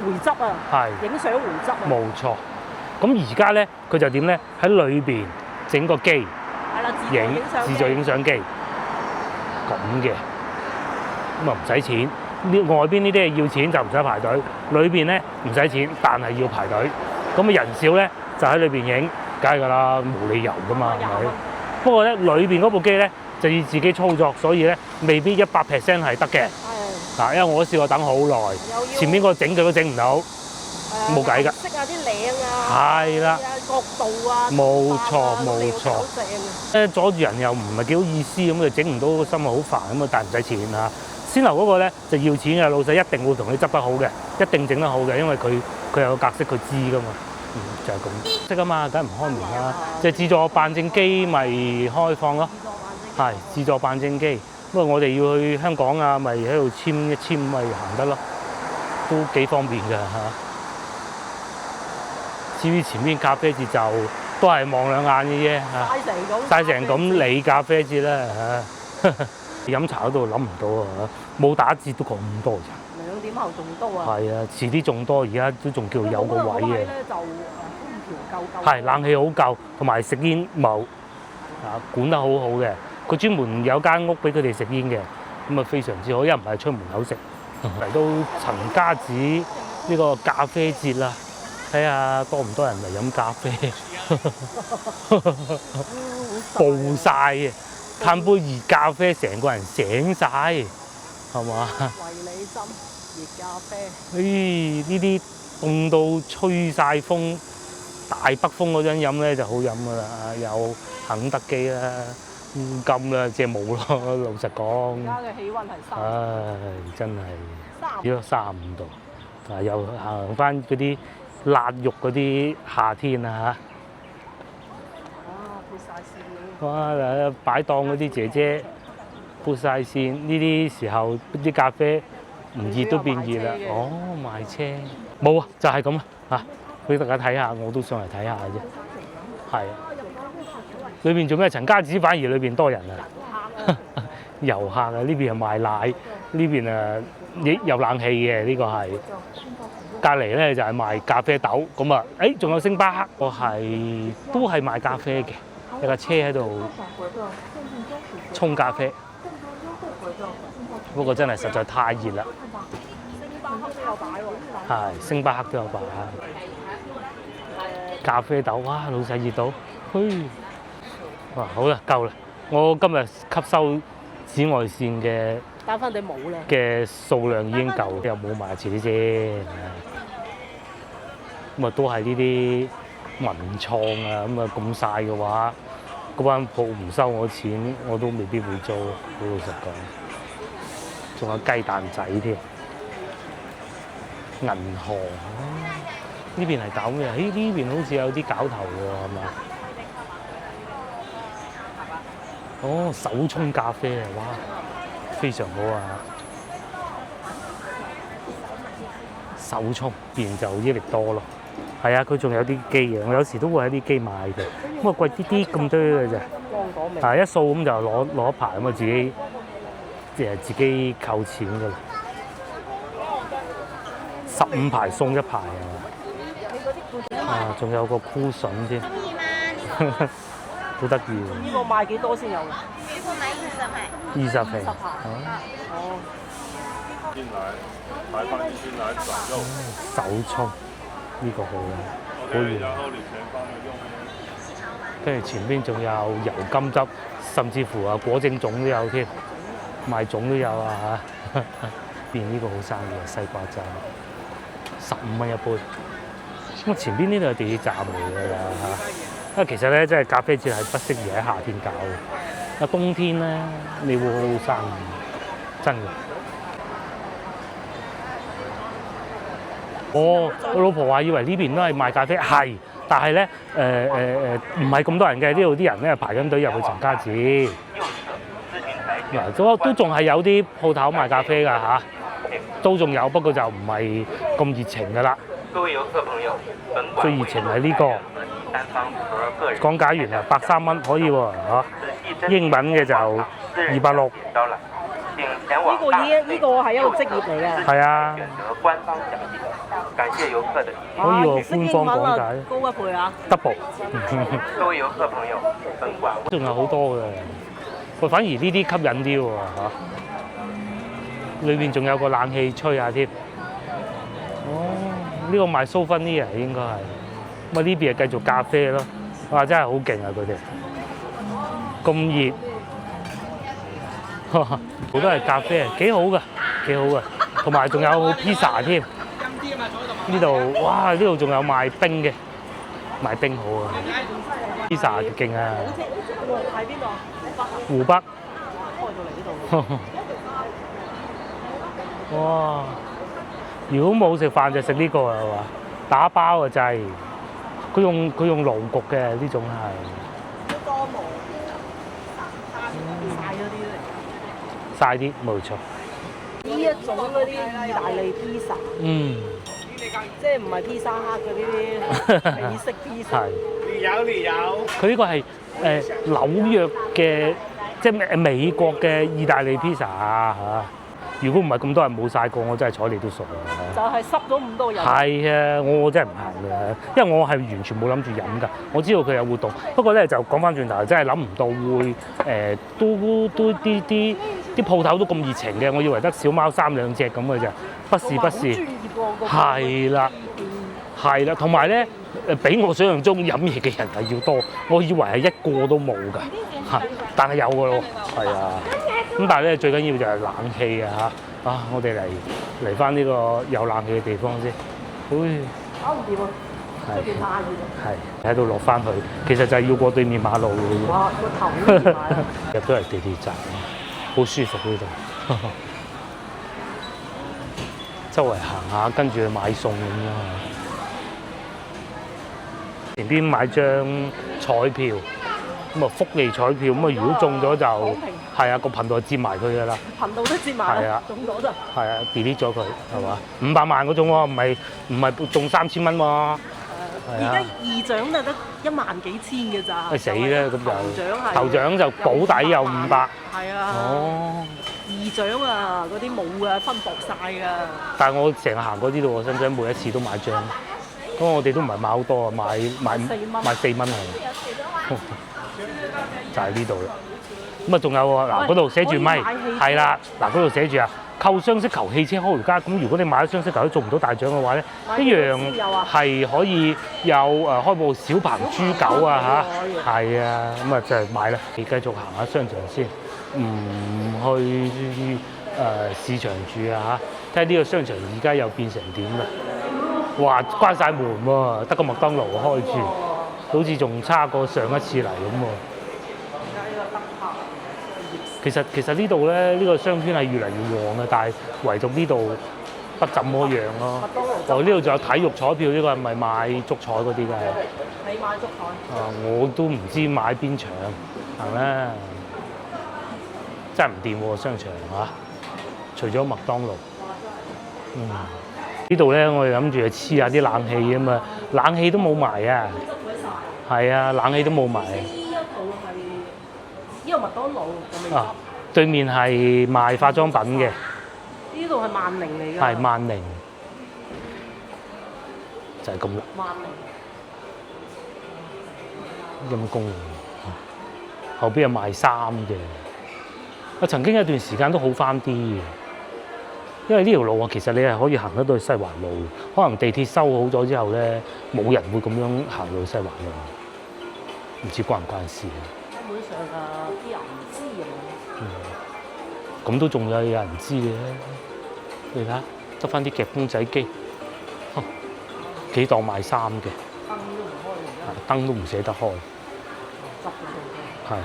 回執啊。係。影相回執啊。冇錯。咁而家咧，佢就點咧？喺裏邊整個機。係啦，自助影相機。咁嘅。咁啊唔使錢。外邊呢啲係要錢就唔使排隊，裏邊咧唔使錢，但係要排隊。咁啊人少咧就喺裏邊影，梗係㗎啦，冇理由㗎嘛，係咪？不過咧裏邊嗰部機咧就要自己操作，所以咧未必100% 係得嘅。嗱，因為我試過等好耐，前面個整佢都整唔到，冇計㗎。識下啲領啊，係啦，角度啊，冇錯。阻住人又唔係幾好意思，咁就整唔到，個心啊好煩咁啊，但係唔使錢啊。先頭嗰個咧就要錢嘅，老細一定會同你執得好嘅，一定整得好嘅，因為佢有個格式，佢知噶嘛，就係咁識啊嘛，梗係唔開門啦。就自助辦證機咪開放咯，係自助辦證機。不過我哋要去香港啊，咪喺度簽一簽咪行得咯，都幾方便㗎嚇。至於前面咖啡節就都係望兩眼嘅啫嚇，曬成咁你咖啡節啦嚇。飲茶嗰度諗唔到啊！冇打折都講咁多咋。2點後仲多啊！係啊，遲啲仲多，而家都仲叫有個位嘅。就空調夠。係冷氣好夠，同埋食煙冇啊，管得好好嘅。佢專門有間屋俾佢哋食煙嘅，咁啊非常之好，一唔係出門口食。嚟到陳家祠呢個咖啡節啦，睇下多唔多人嚟飲咖啡，暴晒嘅。嘆杯熱咖啡，成個人醒晒，係嘛？為你斟熱咖啡。呢啲凍到吹晒風，大北風嗰陣飲咧就好飲噶啦，有肯德基啦、金啦，即係冇咯。老實講。而家嘅氣温係35度。唉，真係。只有35度。啊，又行翻嗰啲辣肉嗰啲夏天啊嚇。哇！擺檔嗰啲姐姐撥晒線，呢啲時候啲咖啡唔熱都變熱啦。哦，賣車冇啊，就係咁啊嚇！俾大家睇下，我都上嚟睇下啫。係啊，裏邊做咩？陳家祠反而裏邊多人啊！遊客啊，呢邊係賣奶，呢邊啊亦有冷氣嘅，呢個係。隔離咧就係賣咖啡豆，咁啊，仲有星巴克，我係都係賣咖啡嘅。有架車喺度沖咖啡，不過真係實在太熱啦。星巴克都有擺喎。係，星巴克都有擺。咖啡豆，哇！老細熱到，哇！好啦，夠啦。我今日吸收紫外線嘅戴翻頂帽啦嘅數量已經夠，又冇埋遲啲先。咁啊，都係呢啲文創啊，咁啊咁曬嘅話。嗰間鋪唔收我錢，我都未必會租。好老實講，仲有雞蛋仔添。銀行呢邊係搞咩？呢邊好似有啲搞頭喎，係嘛？哦，手沖咖啡啊！哇，非常好啊！手沖變就益力多咯。係啊，佢仲有啲機嘅，我有時都會喺啲機買嘅，咁啊貴啲啲咁多嘅啫。啊，一掃咁就攞一排咁啊，自己扣錢㗎啦。15排送1排啊！啊，仲有個菇筍添，好得意喎。呢個賣幾多先有㗎？呢個買20塊。 20皮。 10排。哦。进来，排放进来转肉，手葱呢個好啊，好 OK，遠。然後你前方的用跟住前邊仲有油甘汁，甚至乎啊果整粽都有添，賣粽都有啊嚇。邊呢個好生意啊，西瓜汁，15蚊一杯。咁前邊呢度係地鐵站嚟㗎啦嚇。因為其實咧，即係咖啡節係不適宜喺夏天搞嘅。啊冬天咧，你會好好生意，真嘅。我老婆話以為呢邊都係賣咖啡，係，但係咧唔係咁多人嘅，呢度啲人咧排緊隊入去陳家祠。嗱，都仲係有啲鋪頭賣咖啡㗎嚇，都仲有，不過就唔係咁熱情㗎啦。各位遊客朋友，本館最熱情係呢個，單方和個人講解完啊，130蚊可以喎嚇，英文嘅就260。到了，請前往呢個呢個係一個職業嚟嘅。係啊，選擇官方講解，感謝遊客的可以喎，識英官方文啊講解高一倍啊！ double。各位遊客朋友，本館仲有好多嘅，喂，反而呢啲吸引啲喎嚇。裏邊仲有個冷氣吹下添。哦，呢個賣蘇芬呢啊應該係。咁啊呢邊係繼續咖啡咯。哇，真係好勁啊佢哋，咁熱，好多係咖啡啊，幾好噶，幾好噶。同埋仲有 pizza 添。呢度哇，呢度仲有賣冰嘅，賣冰好啊。pizza 勁啊！喺邊度？湖北。開到嚟呢度。哇！如果冇食飯就食呢個啊嘛，打包啊就係佢用爐焗嘅呢種係。好多毛，晒嗰啲嚟。晒啲冇錯。呢一種嗰啲意大利 pizza，嗯，即係唔係 pizza hut 嗰啲美式 pizza。係。你有。佢呢個係紐約嘅，即係美國嘅意大利 pizza 啊嚇。如果唔係咁多人冇晒過，我真係睬你都傻啊！就係濕咗咁多人。係啊，我真係唔行嘅，因為我係完全冇諗住飲㗎。我知道佢有活動，不過咧就講翻轉頭，真係諗唔到會都啲鋪頭都咁熱情嘅。我以為得小貓3兩隻咁嘅啫，不是不是，係啦，係啦，同埋咧比我想象中飲嘢嘅人係要多，我以為係一個都冇㗎嚇，但係有㗎咯，係啊。咁但係咧最緊要就係冷氣啊嚇！啊，我哋嚟翻呢個有冷氣嘅地方先。搞唔掂啊！出邊太熱啦。係喺度落翻去，其實就係要過對面馬路嘅哇！個頭都熱埋啦。入都係地鐵站，好舒服呢度。周圍行下，跟住去買餸咁樣。前邊買張彩票，咁啊福利彩票，咁啊如果中咗就係啊個頻道接埋佢㗎啦。頻道都接埋啦，中咗就係啊 delete 咗佢係嘛？500萬嗰種喎，唔係中3000蚊喎。而家二獎就得1萬幾千嘅咋。死啦咁就頭獎就保底有500。係啊。哦。二獎啊，嗰啲冇啊，分薄晒㗎。但係我成日行過呢度，我使唔使每一次都買張？咁我哋都唔係買好多啊，買4蚊係。就係呢度啦。咁啊，仲有喎，嗱嗰度寫住咪，係啦，嗱嗰度寫住啊，扣雙色球汽車開回家。咁如果你買咗雙色球都中唔到大獎嘅話咧，一樣係可以有開部小鵬 G9啊嚇，係啊，咁啊就係買啦。你繼續行下商場先，唔去市場住啊嚇，睇下呢個商場而家又變成點啦。哇，關晒門喎，得個麥當勞開住，好似仲差過上一次嚟咁喎。其實呢度咧，呢個商圈係越嚟越旺嘅，但係唯獨呢度不怎麼樣咯。哦，呢度仲有體育彩票，呢個係咪買足彩嗰啲㗎？你買足彩？啊，我都唔知買邊場，行啦，真係唔掂喎商場嚇。除咗麥當勞，呢度咧我哋諗住去黐下啲冷氣啊嘛，冷氣都冇埋啊。係啊，冷氣都冇埋。呢個麥當勞啊，對面係賣化妝品嘅。呢度係萬寧嚟㗎。係萬寧，就係咁啦，萬零陰公。後邊有賣衫嘅，我曾經有段時間都好翻啲嘅，因為呢條路啊，其實你係可以行得到去西環路，可能地鐵收好咗之後咧，冇人會咁樣行到去西環路，唔知關唔關事啊？根本上啲人唔知咁都仲有人知嘅，你睇下得翻啲夾公仔機，幾檔賣衫嘅，燈都唔捨得開，執咗佢。係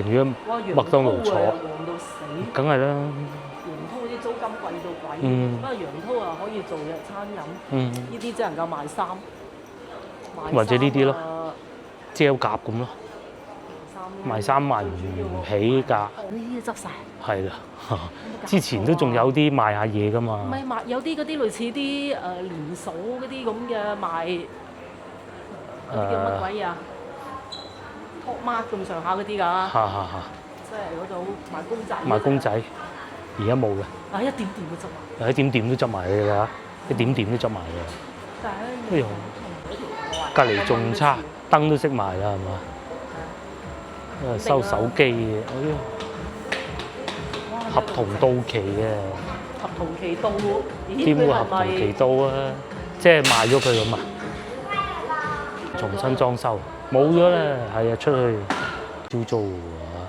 寧願麥當勞坐，旺到死，梗係啦，洋濤啲租金貴到鬼，不過洋濤啊可以做日餐飲，呢啲只能夠賣衫，或者呢啲咯，膠夾咁咯，賣衫賣唔起價，呢啲執晒。係啦，之前都仲有啲賣下嘢噶唔嘛，係賣有啲嗰啲類似啲連鎖嗰啲咁嘅賣，嗰啲叫乜鬼啊？Top Mart 咁上下嗰啲㗎，即係嗰種賣公仔。賣公仔，而家冇嘅，啊一點點都執埋。一點點都執埋嘅啦，一點點都執埋嘅。但係哎呀，隔離仲差，燈都熄埋啦，係嘛？收手機嘅，哎呀，合同到期嘅，合同期到，點會合同期到啊？即係賣咗佢咁啊？重新裝修，冇咗啦，係啊，出去招租啊，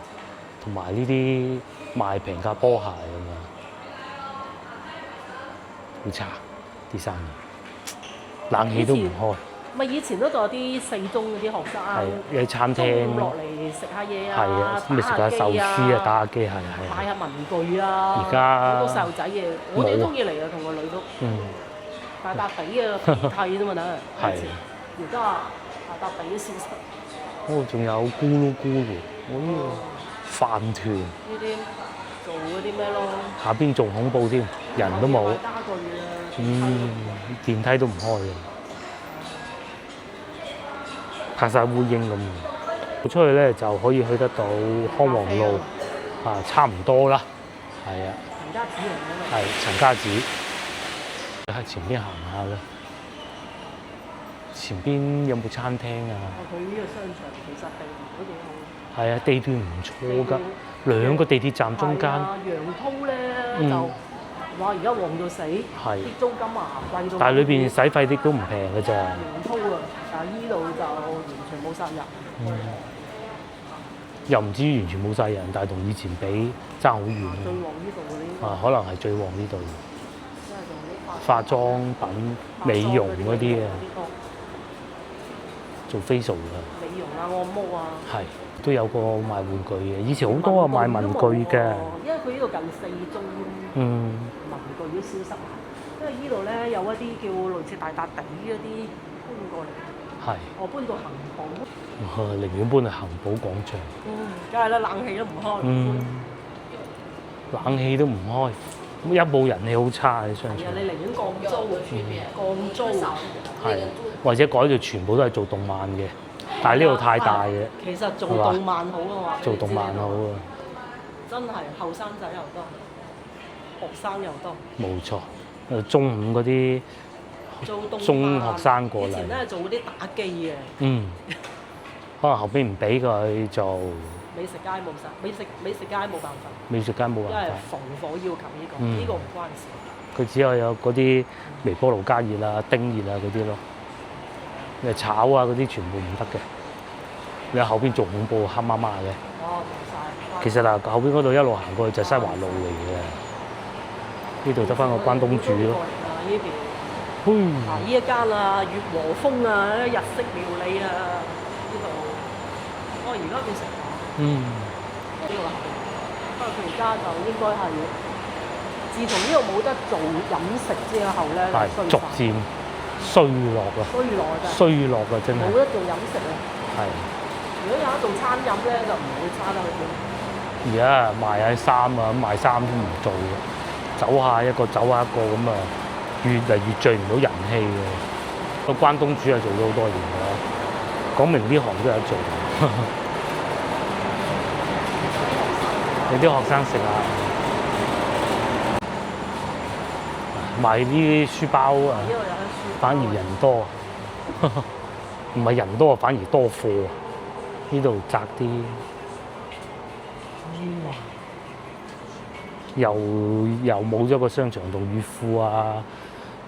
同埋呢啲賣平價波鞋咁啊，好差啲生意，冷氣都唔開。咪以前都仲有啲四中嗰啲學生，係有啲餐廳落嚟食下嘢啊，係啊，咁咪食下壽司啊，打下機係係。買下文具啊，而家好多細路仔嘅，我哋都中意嚟啊，同個女都，大笪地啊，替啫嘛，等係。而家大笪地都消失。哦，仲有咕嚕咕嚕，飯團。呢啲做嗰啲咩咯？下邊仲恐怖添，人都冇。家具啊。電梯都唔開嘅。拍晒烏蠅咁，出去咧就可以去得到康王路，差唔多啦，係啊，陳家子嚟嘅嘛，係陳家子，喺前邊行下啦。前邊有冇餐廳啊？佢呢個商場其實地段都幾好。係啊，地段唔錯㗎，兩個地鐵站中間。洋濤咧就哇而家旺到死，啲租金貴到。但係裏邊使費啲都唔平嘅咋。洋濤啊！但係依度就完全冇殺人，又唔知完全冇晒人，但係同以前比爭好遠。最旺呢度嗰啲，可能係最旺呢度。即係仲有啲化妝品、美容嗰啲啊，做 facial 㗎。美容啊、按摩啊，係都有個賣玩具嘅，以前好多啊賣文具嘅。因為佢呢度近四中，文具都消失埋。因為呢度咧有一啲叫類似大笪地嗰啲搬過嚟。係。我搬到恆寶。寧願搬去恆寶廣場。梗係啦，冷氣都唔開。冷氣都唔開，一部人氣好差嘅商場。係啊，你寧願降租降租。係，或者改到全部都係做動漫嘅，但係呢度太大嘅。其實做動漫好啊嘛。做動漫好啊。真係後生仔又多，學生又多。冇錯，中午嗰啲。中學生過嚟，以前咧做嗰啲打機嘅，可能後邊唔俾佢做。美食街冇晒，美食街冇辦法。美食街冇辦法。因為防火要求呢個唔關事。佢只有嗰啲微波爐加熱啊、叮熱啊嗰啲咯。你炒啊嗰啲全部唔得嘅。你後邊仲恐怖，黑麻麻嘅。哦，冇晒。其實嗱，後邊嗰度一路行過去就西環路嚟嘅。呢度得翻個關東煮咯。呢邊。呢一間啊，悅和風啊，日式料理啊，呢度，而家變成呢個不過佢而家就應該係，自從呢度冇得做飲食之後咧，逐漸衰落啊！衰落啊！真係冇得做飲食啊！係。如果有得做餐飲咧，就唔會差得去邊。而家賣下衫啊，賣衫都唔做嘅，走下一個咁啊！越嚟越聚唔到人氣嘅，個關東煮係做咗好多年㗎啦，講明呢行都有得做。有啲學生食啊，賣啲書包啊，反而人多。唔係人多，反而多貨。呢度窄啲，又冇咗個商場同裕富啊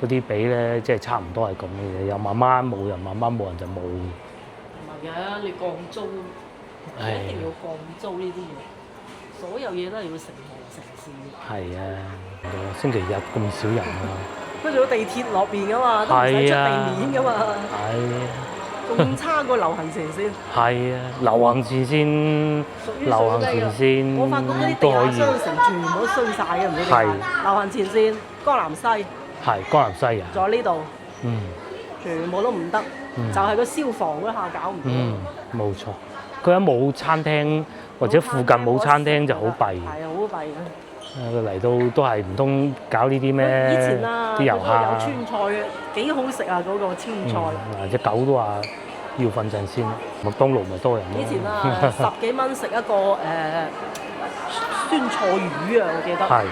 嗰啲比咧，即係差唔多係咁嘅嘢。又慢慢冇人，慢慢冇人就冇。唔係嘅，你降租，一定要降租呢啲嘢，所有嘢都係要承行城市。係啊，星期日咁少人啊！跟住有地鐵落邊噶嘛，都唔使出地面噶嘛。係。仲差過流行前線。係啊，流行前線，流行前線我發覺嗰啲都可以。地下商城全部都衰晒嘅，唔知點解。流行前線、江南西。係江南西啊。仲有呢度。嗯。全部都唔得，就係個消防嗰下搞唔到。冇錯。佢一冇餐廳或者附近冇餐廳就好弊。係啊，好弊嘅。佢嚟到都係唔通搞呢啲咩？以前啊，啲遊客有川菜幾好食啊！嗰個川菜。嗱，隻狗都話要瞓陣先，麥當勞咪多人咯。以前啊，10幾蚊食一個酸菜魚啊，我記得。係。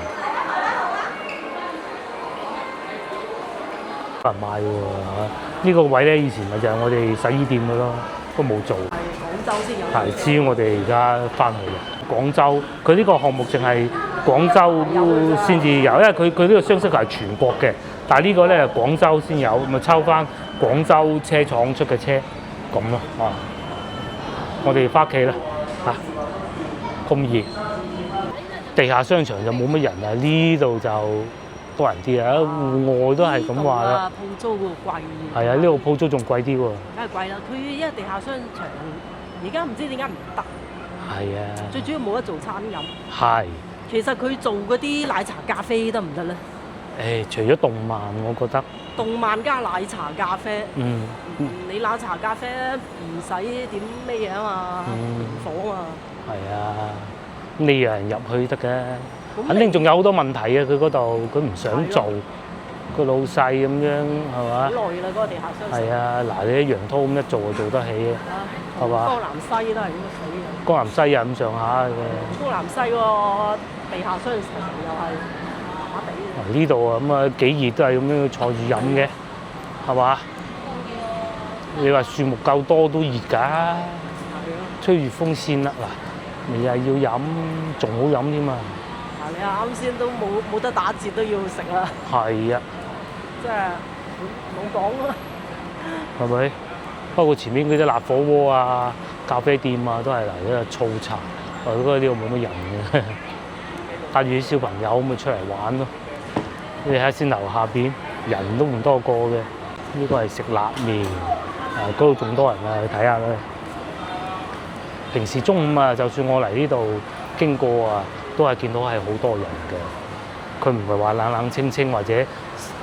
冇人賣喎，呢個位咧以前咪就係我哋洗衣店嘅咯，都冇做。係廣州先有。係，至於我哋而家翻去嘅廣州，佢呢個項目淨係廣州先至有，因為佢呢個雙色球係全國嘅，但係呢個咧廣州先有，咪抽翻廣州車廠出嘅車咁咯啊！我哋翻屋企啦嚇，咁熱，地下商場就冇乜人啊，呢度就多人啲啊，戶外都係咁話啦。鋪租喎貴。係啊，呢度鋪租仲貴啲喎。梗係貴啦，佢因為地下商場而家唔知點解唔得。係啊。最主要冇得做餐飲。係。其實佢做嗰啲奶茶咖啡得唔得咧？除咗動漫，我覺得。動漫加奶茶咖啡。嗯。你奶茶咖啡唔使點咩嘢啊嘛，火啊嘛。係啊，咁你讓人入去得嘅，肯定仲有好多問題啊！佢嗰度佢唔想做，個老細咁樣係嘛？好耐啦，嗰個地下商場。係啊，嗱你啲楊濤咁一做就做得起嘅，係嘛？江南西都係咁嘅死嘅。江南西又咁上下嘅。江南西喎，地下商場又係麻麻地嘅。呢度啊咁啊幾熱都係咁樣坐住飲嘅，係嘛？你話樹木夠多都熱㗎，吹住風扇啦嗱。你又要飲，仲好飲添啊！嗱，你啱先都冇得打折都要食啦。係啊，即係冇講啦。係咪？不過前面嗰啲辣火鍋啊、咖啡店啊，都係嚟呢個醋茶。我覺得呢度冇乜人嘅，帶住啲小朋友咁咪出嚟玩咯。你睇下先樓下邊人都唔多個嘅，呢個係食辣麵，嗰度仲多人啊，去睇下啦。平時中午啊，就算我嚟呢度經過啊，都係見到係好多人嘅。佢唔係話冷冷清清或者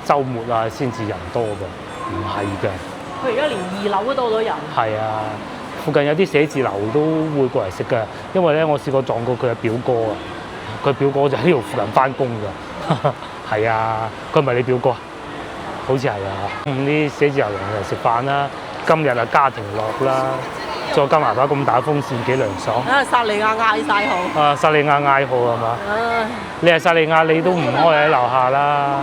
週末啊先至人多嘅，唔係嘅。佢而家連2樓都多咗人。係啊，附近有啲寫字樓都會過嚟食嘅，因為咧我試過撞過佢嘅表哥啊，佢表哥就喺呢度附近翻工㗎。係啊，佢唔係你表哥啊？好似係啊。啲寫字樓人嚟食飯啦，今日啊家庭樂啦。再加埋把咁大風扇幾涼爽。啊，薩莉亞嗌晒號。啊，薩莉亞嗌號係嘛？你係薩莉亞，你都唔開喺樓下啦，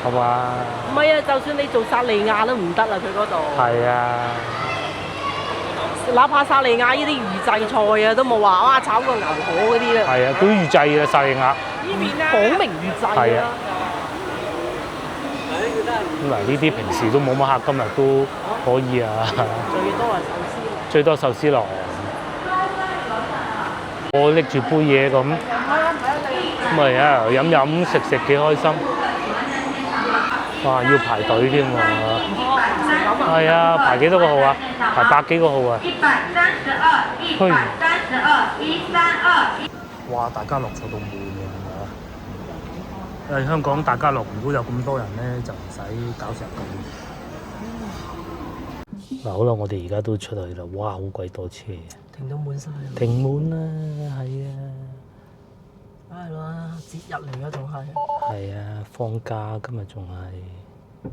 係嘛？唔係啊，就算你做薩莉亞都唔得啦，佢嗰度。係啊。哪怕薩莉亞呢啲預製菜啊，都冇話哇炒個牛河嗰啲咧。係啊，佢預製嘅薩莉亞。呢邊啊。講明預製啊。咁嗱，呢啲平時都冇乜客，今日都可以啊。最多係壽司。最多壽司郎，我拎住杯嘢咁，咪啊飲飲食食幾開心。哇！要排隊添喎。係啊，排幾多個號啊？排100幾個號啊。132、132、132。哇！大家樂坐到滿嘅係嘛？香港大家樂如果有咁多人咧，就唔使搞成咁。嗱，好啦，我哋而家都出去啦，哇，好鬼多車，停到滿晒，停滿啦，係啊，係啦，節日嚟嘅仲係，係啊，放假今日仲係，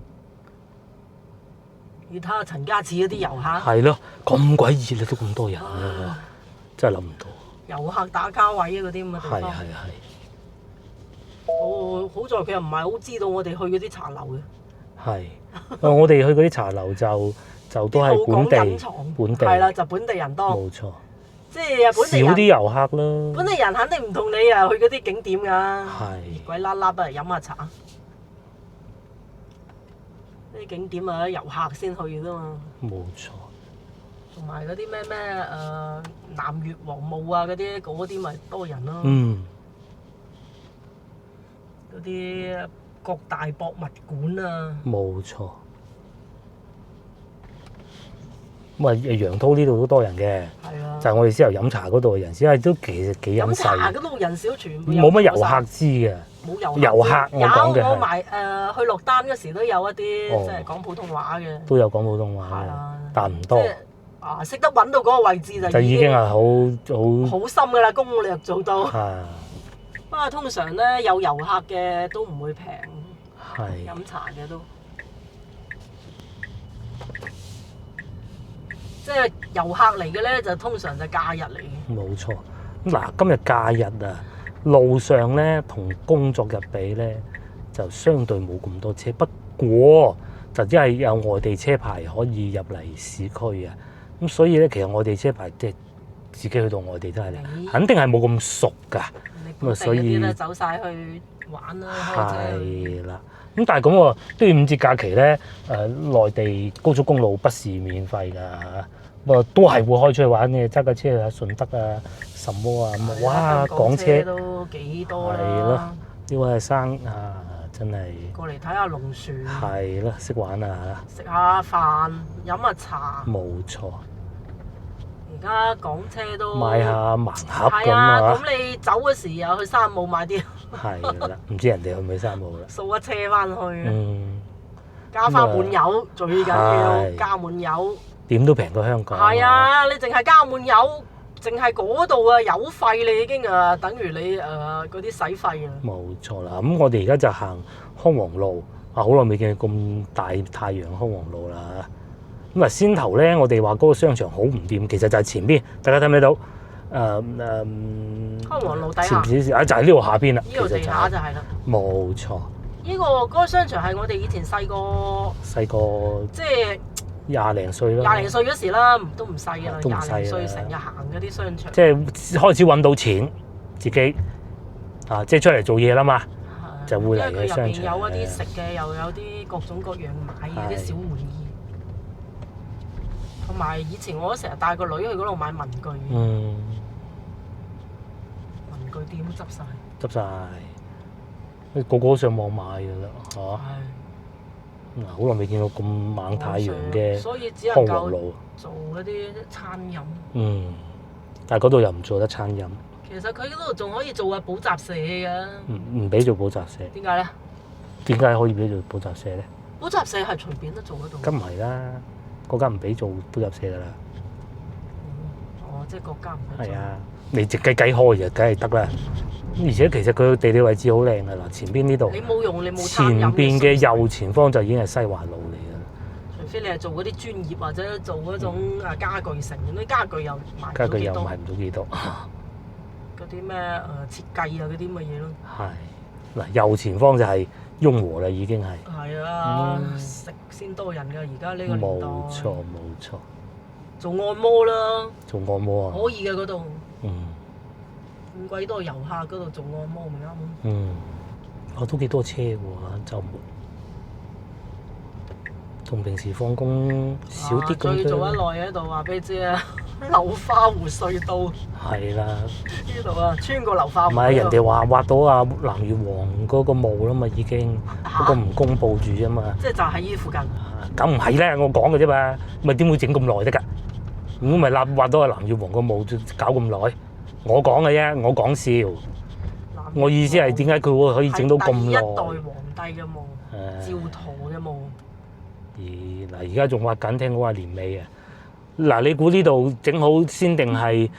你睇下陳家祠嗰啲遊客，係咯，咁鬼熱你都咁多人啊，真係諗唔到，遊客打卡位啊嗰啲咁嘅地方，係，哦，好在佢又唔係好知道我哋去嗰啲茶樓嘅。係，我哋去嗰啲茶樓就都係本地係啦，就本地人多，冇錯，即係本地人少啲遊客啦。本地人肯定唔同你啊去嗰啲景點㗎，係熱鬼啦啦不嚟飲下茶。啲景點啊，遊客先去㗎嘛。冇錯。同埋嗰啲咩南越王墓啊嗰啲咪多人咯。嗯。嗰啲各大博物館啊。冇錯。咁啊，楊濤呢度都多人嘅。係啊。就係我哋先由飲茶嗰度嘅人，因為都其實幾隱世。飲茶嗰度人少，全部冇乜遊客知嘅。冇遊客，我講嘅係。我埋去落單嗰時都有一啲即係講普通話嘅。都有講普通話嘅，但唔多。識得揾到嗰個位置就已經係好深㗎啦，攻略做到。係。不過通常咧有遊客嘅都唔會平，飲茶嘅都。即係遊客嚟嘅咧，就通常就假日嚟嘅。冇錯。嗱，今日假日啊，路上咧同工作日比咧，就相對冇咁多車。不過就因為有外地車牌可以入嚟市區啊，咁所以咧其實外地車牌即係自己去到外地都係肯定係冇咁熟㗎。咁啊，所以走晒去玩啦。係啦。咁但係咁喎，都要5節假期咧，內地高速公路不是免費㗎，不過都係會開出去玩嘅，揸架車去下順德啊、什麼啊，咁哇港車都幾多啦。係咯，呢位生啊，真係過嚟睇下龍船。係咯，識玩啊食下飯，飲下茶。冇錯。而家港車都買下盲盒咁啊！咁你走嗰時又去山姆買啲。係啦，唔知人哋去唔去山姆啦。掃一車翻去。加翻滿油最緊要，加滿油。點都平過香港。係啊！你淨係加滿油，淨係嗰度啊油費你已經等於你嗰啲使費啊。冇錯啦，咁我哋而家就行康王路啊，好耐未見咁大太陽康王路啦。咁啊，先頭咧，我哋話嗰個商場好唔掂，其實就係前邊，大家睇唔睇到？康王路底下。前少少，就係呢度下邊啦。呢度地下就係啦。冇錯。呢個嗰個商場係我哋以前細個即係20零歲啦。20零歲嗰時啦，都唔細噶啦，20零歲成日行嗰啲商場。即係開始揾到錢，自己啊，即係出嚟做嘢啦嘛，就會嚟嘅商場。因為佢入邊有一啲食嘅，又有啲各種各樣買嘅啲小玩意。同埋以前我都成日帶個女去嗰度買文具。文具店都執晒。執晒，個個都上網買㗎啦，嚇。嗱，好耐未見到咁猛太陽嘅康王路。做嗰啲餐飲。但係嗰度又唔做得餐飲。其實佢嗰度仲可以做下補習社㗎。唔俾做補習社。點解咧？點解可以俾做補習社咧？補習社係隨便都做得到。咁唔係啦。國家唔俾做補習社㗎啦。即係國家唔俾。係啊，你直計開就梗係得啦。而且其實佢地理位置好靚㗎啦，前邊呢度。你冇用，你冇餐飲。前邊嘅右前方就已經係西華路嚟㗎啦。除非你係做嗰啲專業或者做嗰種家具城，啲家具又賣唔到幾多。家具又賣唔到幾多。嗰啲咩設計啊嗰啲乜嘢咯。係。嗱，右前方就係雍和啦，已經係。係啊，食先多人㗎，而家呢個年代。冇錯冇錯。做按摩啦。做按摩啊？可以嘅嗰度。咁鬼多遊客嗰度做按摩咪啱。都幾多車喎，週末。同平時放工少啲咁多。最做得耐喺度話俾你知啊，流花湖隧道。係啦。呢度啊，穿過流花湖。唔係，人哋話挖到啊南越王嗰個墓啦嘛，已經不過唔公佈住啫嘛。即係就喺呢附近。咁唔係咧，我講嘅啫嘛，咪點會整咁耐得㗎？咁咪挖到啊南越王個墓搞咁耐？我講嘅啫，我講笑。我意思係點解佢會可以整到咁耐？第一代皇帝嘅墓，趙佗嘅墓。而家仲挖緊，聽講話年尾啊！嗱，你估呢度整好先定係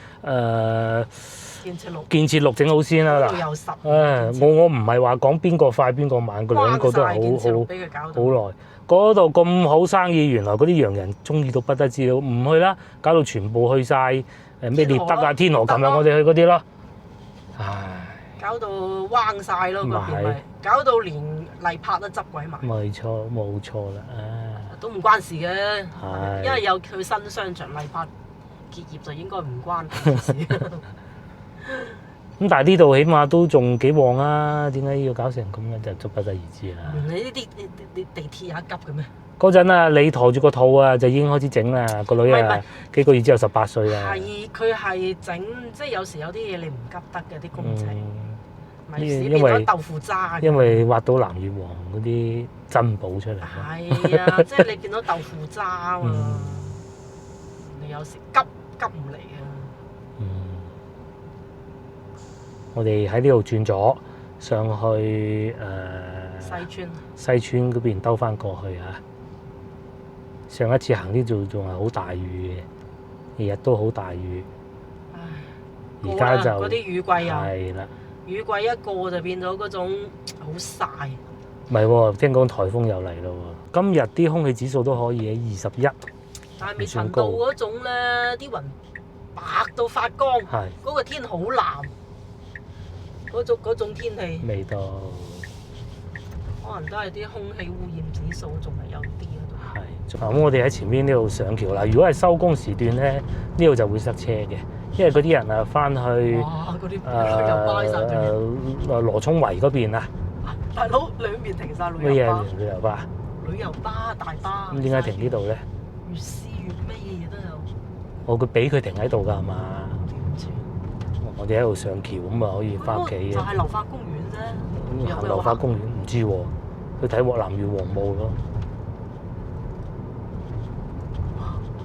建設六整好先啦？嗱，我唔係話講邊個快邊個慢，佢兩個都係好耐。嗰度咁好生意，原來嗰啲洋人中意到不得之了，唔去啦，搞到全部去晒咩獵德啊、天河，琴日我哋去嗰啲咯。唉，搞到彎晒咯，嗰邊咪搞到連麗柏都執鬼埋。冇錯啦，都唔關事嘅，係因為有佢新商場麗柏結業就應該唔關佢事。咁但係呢度起碼都仲幾旺啊，點解要搞成咁嘅就不得而知啦。你呢啲地鐵有得急嘅咩？嗰陣啊，你抬住個肚啊，就已經開始整啦，個女啊唔係幾個月之後18歲啦。係佢係整，即係有時有啲嘢你唔急得嘅啲工程，咪因變咗豆腐渣。因為挖到南越王嗰啲珍寶出嚟。係啊，即係你見到豆腐渣啊嘛，你有時急唔嚟啊。我哋喺呢度轉咗上去西村嗰邊兜翻過去啊！上一次行呢度仲係好大雨嘅，日日都好大雨。而家就嗰啲雨季啊，係啦，雨季一過就變咗嗰種好曬。唔係喎，聽講颱風又嚟咯喎！今日啲空氣指數都可以喺21，但係未曾到嗰種咧，啲雲白到發光，嗰個天好藍，嗰種天氣。未到，可能都係啲空氣污染指數仲係有啲啊。係，咁我哋喺前邊呢度上橋啦。如果係收工時段咧，呢度就會塞車嘅，因為嗰啲人啊翻去羅涌圍嗰邊啊。大佬兩邊停晒旅遊巴。咩嘢旅遊巴？旅遊巴大巴。咁點解停呢度咧？越試越咩嘢都有。佢俾佢停喺度㗎係嘛？我哋喺度上橋咁啊，可以翻屋企嘅。就係流花公園啫。行流花公園唔知喎，去睇鑊南越王墓咯。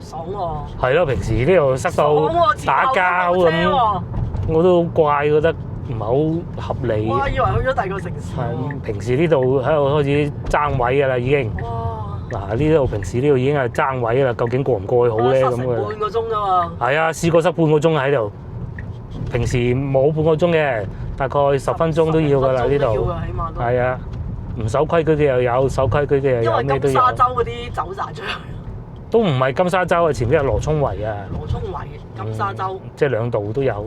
爽喎！係咯，平時呢度塞到打交咁，我都好怪，覺得唔係好合理。我以為去咗第二個城市。係平時呢度喺度開始爭位㗎啦，已經。哇！嗱，呢度平時呢度已經係爭位啦，究竟過唔過去好咧咁嘅。塞成半個鐘啫嘛。係啊，試過塞半個鐘喺度。平時冇半個鐘嘅，大概10分鐘都要㗎啦呢度。係啊，唔守規矩嘅又有，守規矩嘅又有，咩都有。因為金沙洲嗰啲走晒出去。都唔係金沙洲啊，前邊係羅涌圍啊。羅涌圍、金沙洲。即係兩度都有。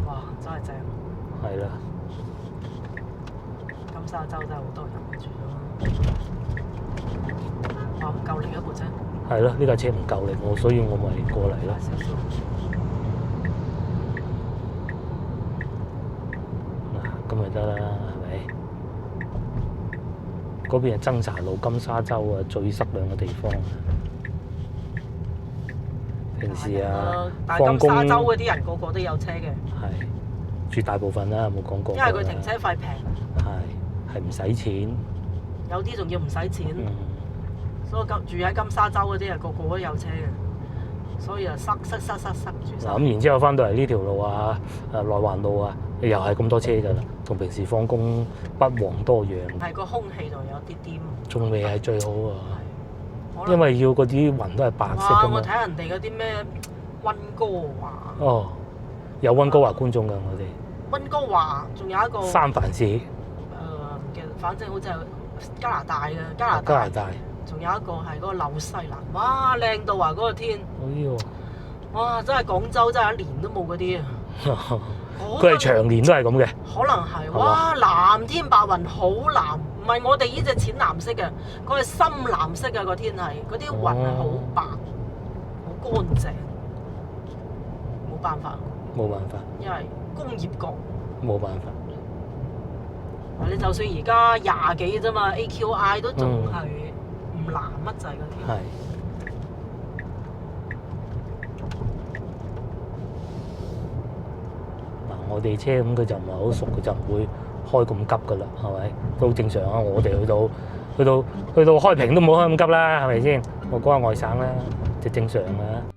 哇！真係正。係啦。金沙洲真係好多人住咯。話唔夠力一部車。係咯，呢架車唔夠力，所以我咪過嚟咯。嗱，咁咪得啦，係咪？嗰邊係增槎路、金沙洲啊，最塞兩個地方啊。平時啊，放工。金沙洲嗰啲人個個都有車嘅。係，絕大部分啦，冇講過。因為佢停車費平。係唔使錢。有啲仲要唔使錢。所以住喺金沙洲嗰啲人個個都有車嘅，所以啊塞住晒。咁然之後翻到嚟呢條路啊，內環路啊，又係咁多車㗎啦，同平時放工不遑多讓。係個空氣就有啲啲。仲未係最好啊，因為要嗰啲雲都係白色㗎嘛。我睇人哋嗰啲咩溫哥華。哦，有溫哥華觀眾㗎，我哋。溫哥華仲有一個。三藩市。唔記得，反正好似係加拿大嘅加拿大。仲有一個係嗰個紐西蘭，哇靚到啊嗰個天！哇真係廣州真係一年都冇嗰啲啊！佢係長年都係咁嘅。可能係，哇藍天白雲好藍，唔係我哋呢隻淺藍色嘅，佢係深藍色嘅個天係，嗰啲雲係好白，好乾淨，冇辦法。冇辦法。因為工業國。冇辦法。你就算而家20幾啫嘛 ，AQI 都仲係。唔藍乜滯嗰啲。係。嗱，我哋車咁佢就唔係好熟，佢就唔會開咁急噶啦，係咪？都正常啊！我哋去到開平都冇開咁急啦，係咪先？我講下外省啦，就正常啦。